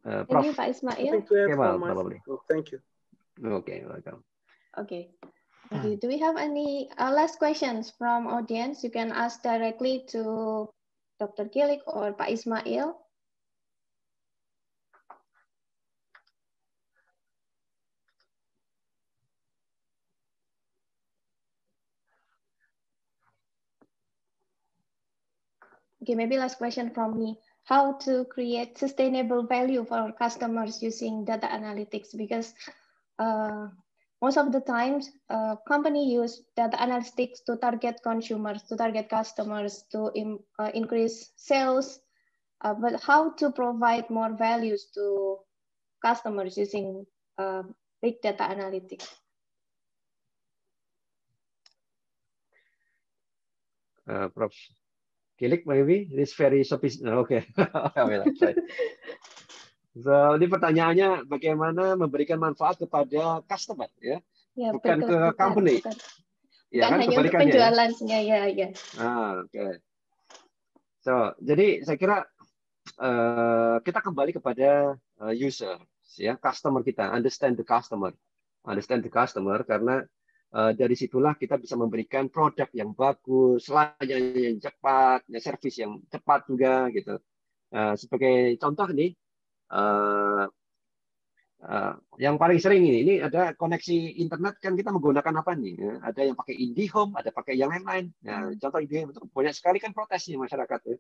Thank you, Pak Ismail. Kemal, probably. Oh, thank you. Okay, welcome. Okay. Thank you. Do we have any last questions from audience? You can ask directly to Dr. Kilic or Pak Ismail. Okay, maybe last question from me. How to create sustainable value for our customers using data analytics? Because most of the times, company use data analytics to target consumers, to target customers, to increase sales. But how to provide more values to customers using big data analytics? Prof. Kilic, maybe this very sophisticated. Okay, so ini pertanyaannya bagaimana memberikan manfaat kepada customer, ya, bukan ke company. Bukan. Ya kan, hanya untuk penjualannya, ya. Oke. So, jadi saya kira kita kembali kepada user, ya, customer kita, understand the customer, karena dari situlah kita bisa memberikan produk yang bagus, layanan yang cepat, ya, service yang cepat juga, gitu. Sebagai contoh nih, yang paling sering ini ada koneksi internet kan kita menggunakan apa nih? Ya, ada yang pakai IndiHome, ada pakai yang lain-lain. Nah, contoh IndiHome itu banyak sekali kan protesnya masyarakat. Ya.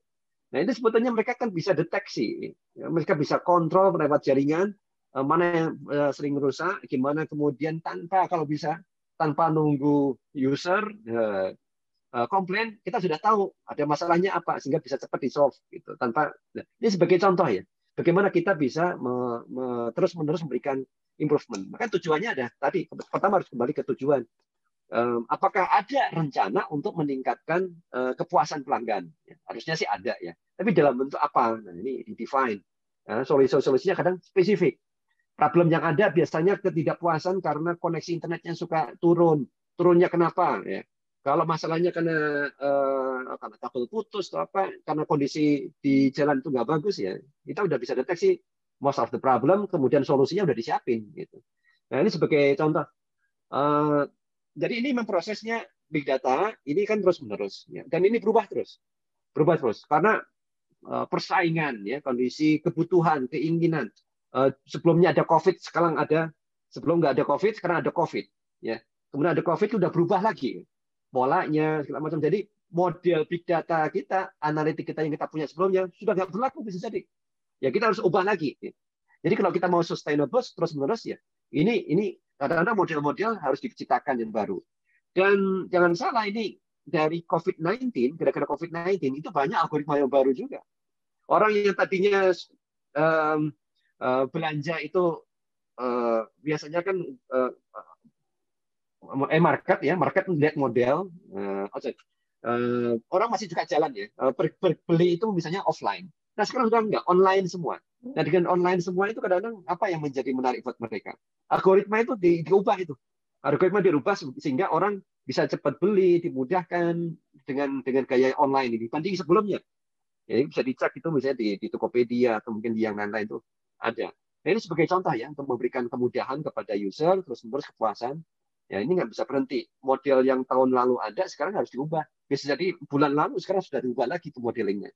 Nah, itu sebetulnya mereka kan bisa deteksi, ya, mereka bisa kontrol lewat jaringan mana yang sering rusak, gimana kemudian kalau bisa tanpa nunggu user komplain, kita sudah tahu ada masalahnya apa sehingga bisa cepat di-solve gitu. Tanpa ini sebagai contoh ya. Bagaimana kita bisa terus-menerus memberikan improvement. Maka tujuannya ada tadi, pertama harus kembali ke tujuan. Apakah ada rencana untuk meningkatkan kepuasan pelanggan? Ya, harusnya sih ada ya. Tapi dalam bentuk apa? Nah, ini di-define. Solusinya kadang spesifik. Problem yang ada biasanya ketidakpuasan karena koneksi internetnya suka turun. Turunnya kenapa? Ya. Kalau masalahnya karena kabel putus atau apa, karena kondisi di jalan itu nggak bagus ya, kita udah bisa deteksi most of the problem, kemudian solusinya udah disiapin gitu. Nah ini sebagai contoh. Jadi ini memprosesnya big data ini kan terus menerus, ya. Dan ini berubah terus karena persaingan, ya, kondisi kebutuhan, keinginan. Sebelumnya ada COVID, sekarang ada. Sebelum nggak ada COVID, sekarang ada COVID, ya. Kemudian ada COVID udah berubah lagi. Polanya segala macam. Jadi model big data kita, analitik kita yang kita punya sebelumnya sudah nggak berlaku bisa jadi. Ya kita harus ubah lagi. Jadi kalau kita mau sustainable terus menerus ya, ini kadang-kadang model-model harus diciptakan yang baru. Dan jangan salah ini dari COVID-19, gara-gara COVID-19 itu banyak algoritma yang baru juga. Orang yang tadinya belanja itu biasanya kan market melihat model, orang masih juga jalan ya, beli itu misalnya offline. Nah sekarang sudah enggak, online semua. Nah dengan online semua itu kadang-kadang apa yang menjadi menarik buat mereka? Algoritma itu diubah itu. Algoritma dirubah sehingga orang bisa cepat beli, dimudahkan dengan gaya online ini dibanding sebelumnya. Ya, bisa dicek itu misalnya di Tokopedia atau mungkin di yang lain-lain itu ada. Nah ini sebagai contoh ya untuk memberikan kemudahan kepada user, terus-menerus kepuasan. Ya ini nggak bisa berhenti. Model yang tahun lalu ada sekarang harus diubah. Bisa jadi bulan lalu sekarang sudah diubah lagi itu modelingnya.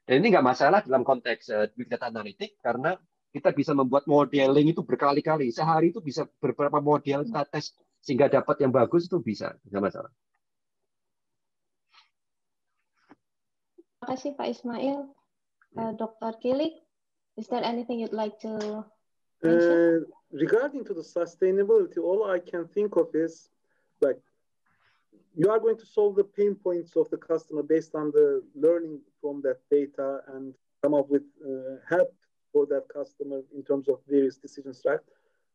Dan ini nggak masalah dalam konteks big data analytics karena kita bisa membuat modeling itu berkali-kali. Sehari itu bisa beberapa model kita tes sehingga dapat yang bagus itu bisa. Nggak masalah. Terima kasih Pak Ismail. Dr. Kilic, is there anything you'd like to mention? Regarding to the sustainability, all I can think of is like you are going to solve the pain points of the customer based on the learning from that data and come up with help for that customer in terms of various decisions, right?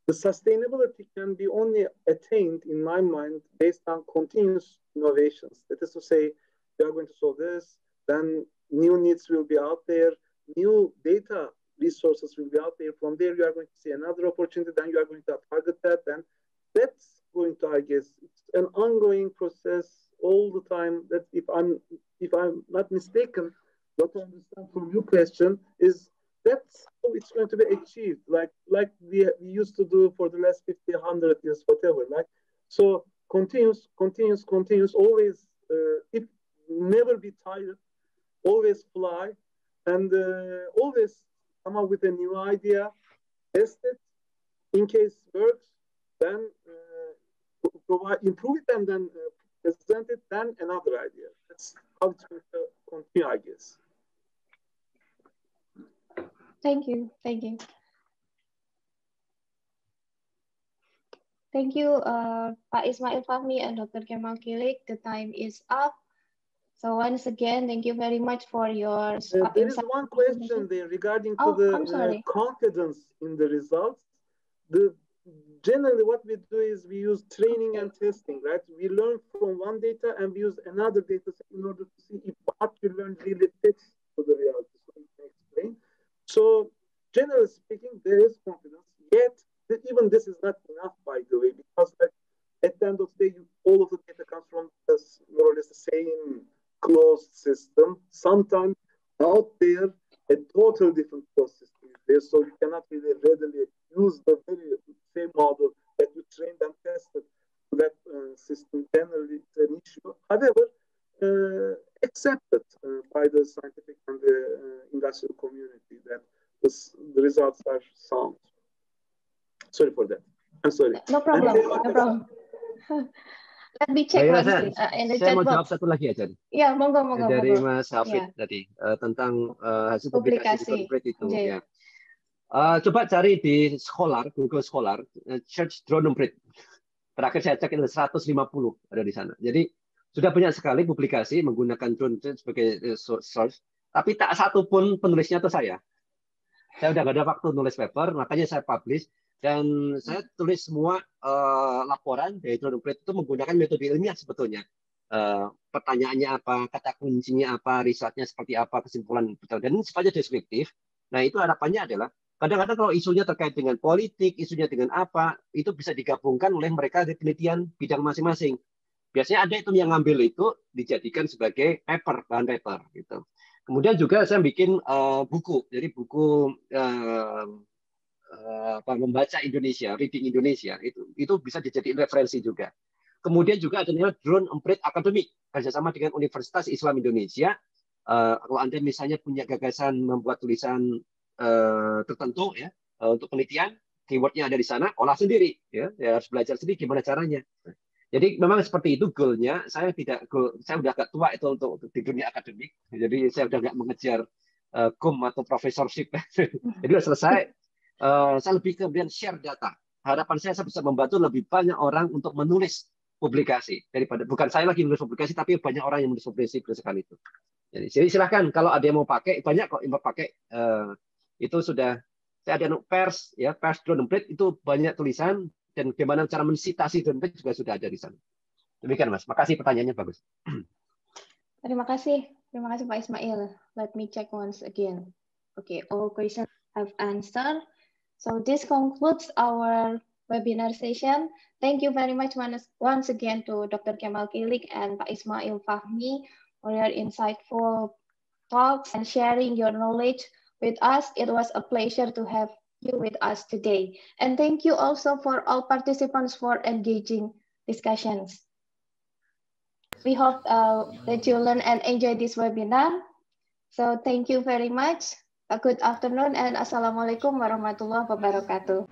The sustainability can be only attained, in my mind, based on continuous innovations. That is to say, we are going to solve this, then new needs will be out there, new data resources will be out there. From there, you are going to see another opportunity, then you are going to target that, then that's going to, I guess, it's an ongoing process all the time. That if I'm not mistaken, what I understand from your question is that's how it's going to be achieved, like we used to do for the last 50, 100 years, whatever. Like so, continuous, always. If never be tired, always fly, and always come up with a new idea, test it. In case it works, then improve it, and then present it. Then another idea. That's how it's going to continue, I guess. Thank you. Thank you. Thank you, Pak Ismail Fahmi and Dr. Kemal Kilic. The time is up. So once again, thank you very much for your there is one question there regarding to the confidence in the results. Generally, what we do is we use training and testing, right? We learn from one data and we use another data set in order to see if what we learned really fits to the reality. So you can explain. So generally speaking, there is confidence. Yet, even this is not enough, by the way, because like, at the end of the day, all of the data comes from this, more or less the same closed system. Sometimes out there, a total different closed system is there, so you cannot really readily use the very same model that you trained and tested to that system. Generally, it's an issue. However, accepted by the scientific and the industrial community that the results are sound. Sorry for that. I'm sorry. No problem. No problem. Let me check once in the chat box. Saya mau jawab satu lagi aja. Ya, monggo. Dari Mas Hafid tadi tentang hasil publikasi itu. Ya. Coba cari di Scholar, Google Scholar, search drone breed. Terakhir saya cek itu 150 ada di sana. Jadi sudah banyak sekali publikasi menggunakan drone sebagai source, tapi tak satu pun penulisnya itu saya. Saya udah gak ada waktu nulis paper, makanya saya publish. Dan saya tulis semua laporan dari drone breed itu menggunakan metode ilmiah sebetulnya. Pertanyaannya apa, kata kuncinya apa, risetnya seperti apa, kesimpulan betul. Dan ini sifatnya deskriptif. Nah itu harapannya adalah kadang-kadang kalau isunya terkait dengan politik, isunya dengan apa, itu bisa digabungkan oleh mereka di penelitian bidang masing-masing. Biasanya ada itu yang ngambil itu dijadikan sebagai paper, bahan paper gitu. Kemudian juga saya bikin buku, jadi buku membaca Indonesia, reading Indonesia itu bisa dijadikan referensi juga. Kemudian juga ada namanya Drone Breed Academy kerjasama dengan Universitas Islam Indonesia. Kalau Anda misalnya punya gagasan membuat tulisan tertentu ya untuk penelitian, keywordnya ada di sana, olah sendiri ya harus belajar sendiri gimana caranya. Jadi memang seperti itu goalnya. Saya udah agak tua itu untuk di dunia akademik. Jadi saya udah nggak mengejar kum atau professorship. Jadi udah selesai. Saya lebih kemudian share data. Harapan saya bisa membantu lebih banyak orang untuk menulis publikasi daripada bukan saya lagi menulis publikasi, tapi banyak orang yang menulis publikasi berdasarkan itu. Jadi silahkan kalau ada yang mau pakai, banyak kok yang mau pakai. Itu sudah saya ada pers ya, pers drone breed itu banyak tulisan dan bagaimana cara mensitasi drone breed juga sudah ada di sana. Demikian Mas. Makasih pertanyaannya bagus. Terima kasih Pak Ismail. Let me check once again. Okay, all questions have answered. So this concludes our webinar session. Thank you very much once again to Dr. Kemal Kilic and Pak Ismail Fahmi for your insightful talks and sharing your knowledge with us. It was a pleasure to have you with us today. And thank you also for all participants for engaging discussions. We hope that you learn and enjoy this webinar. So thank you very much. A good afternoon and Assalamualaikum warahmatullahi wabarakatuh.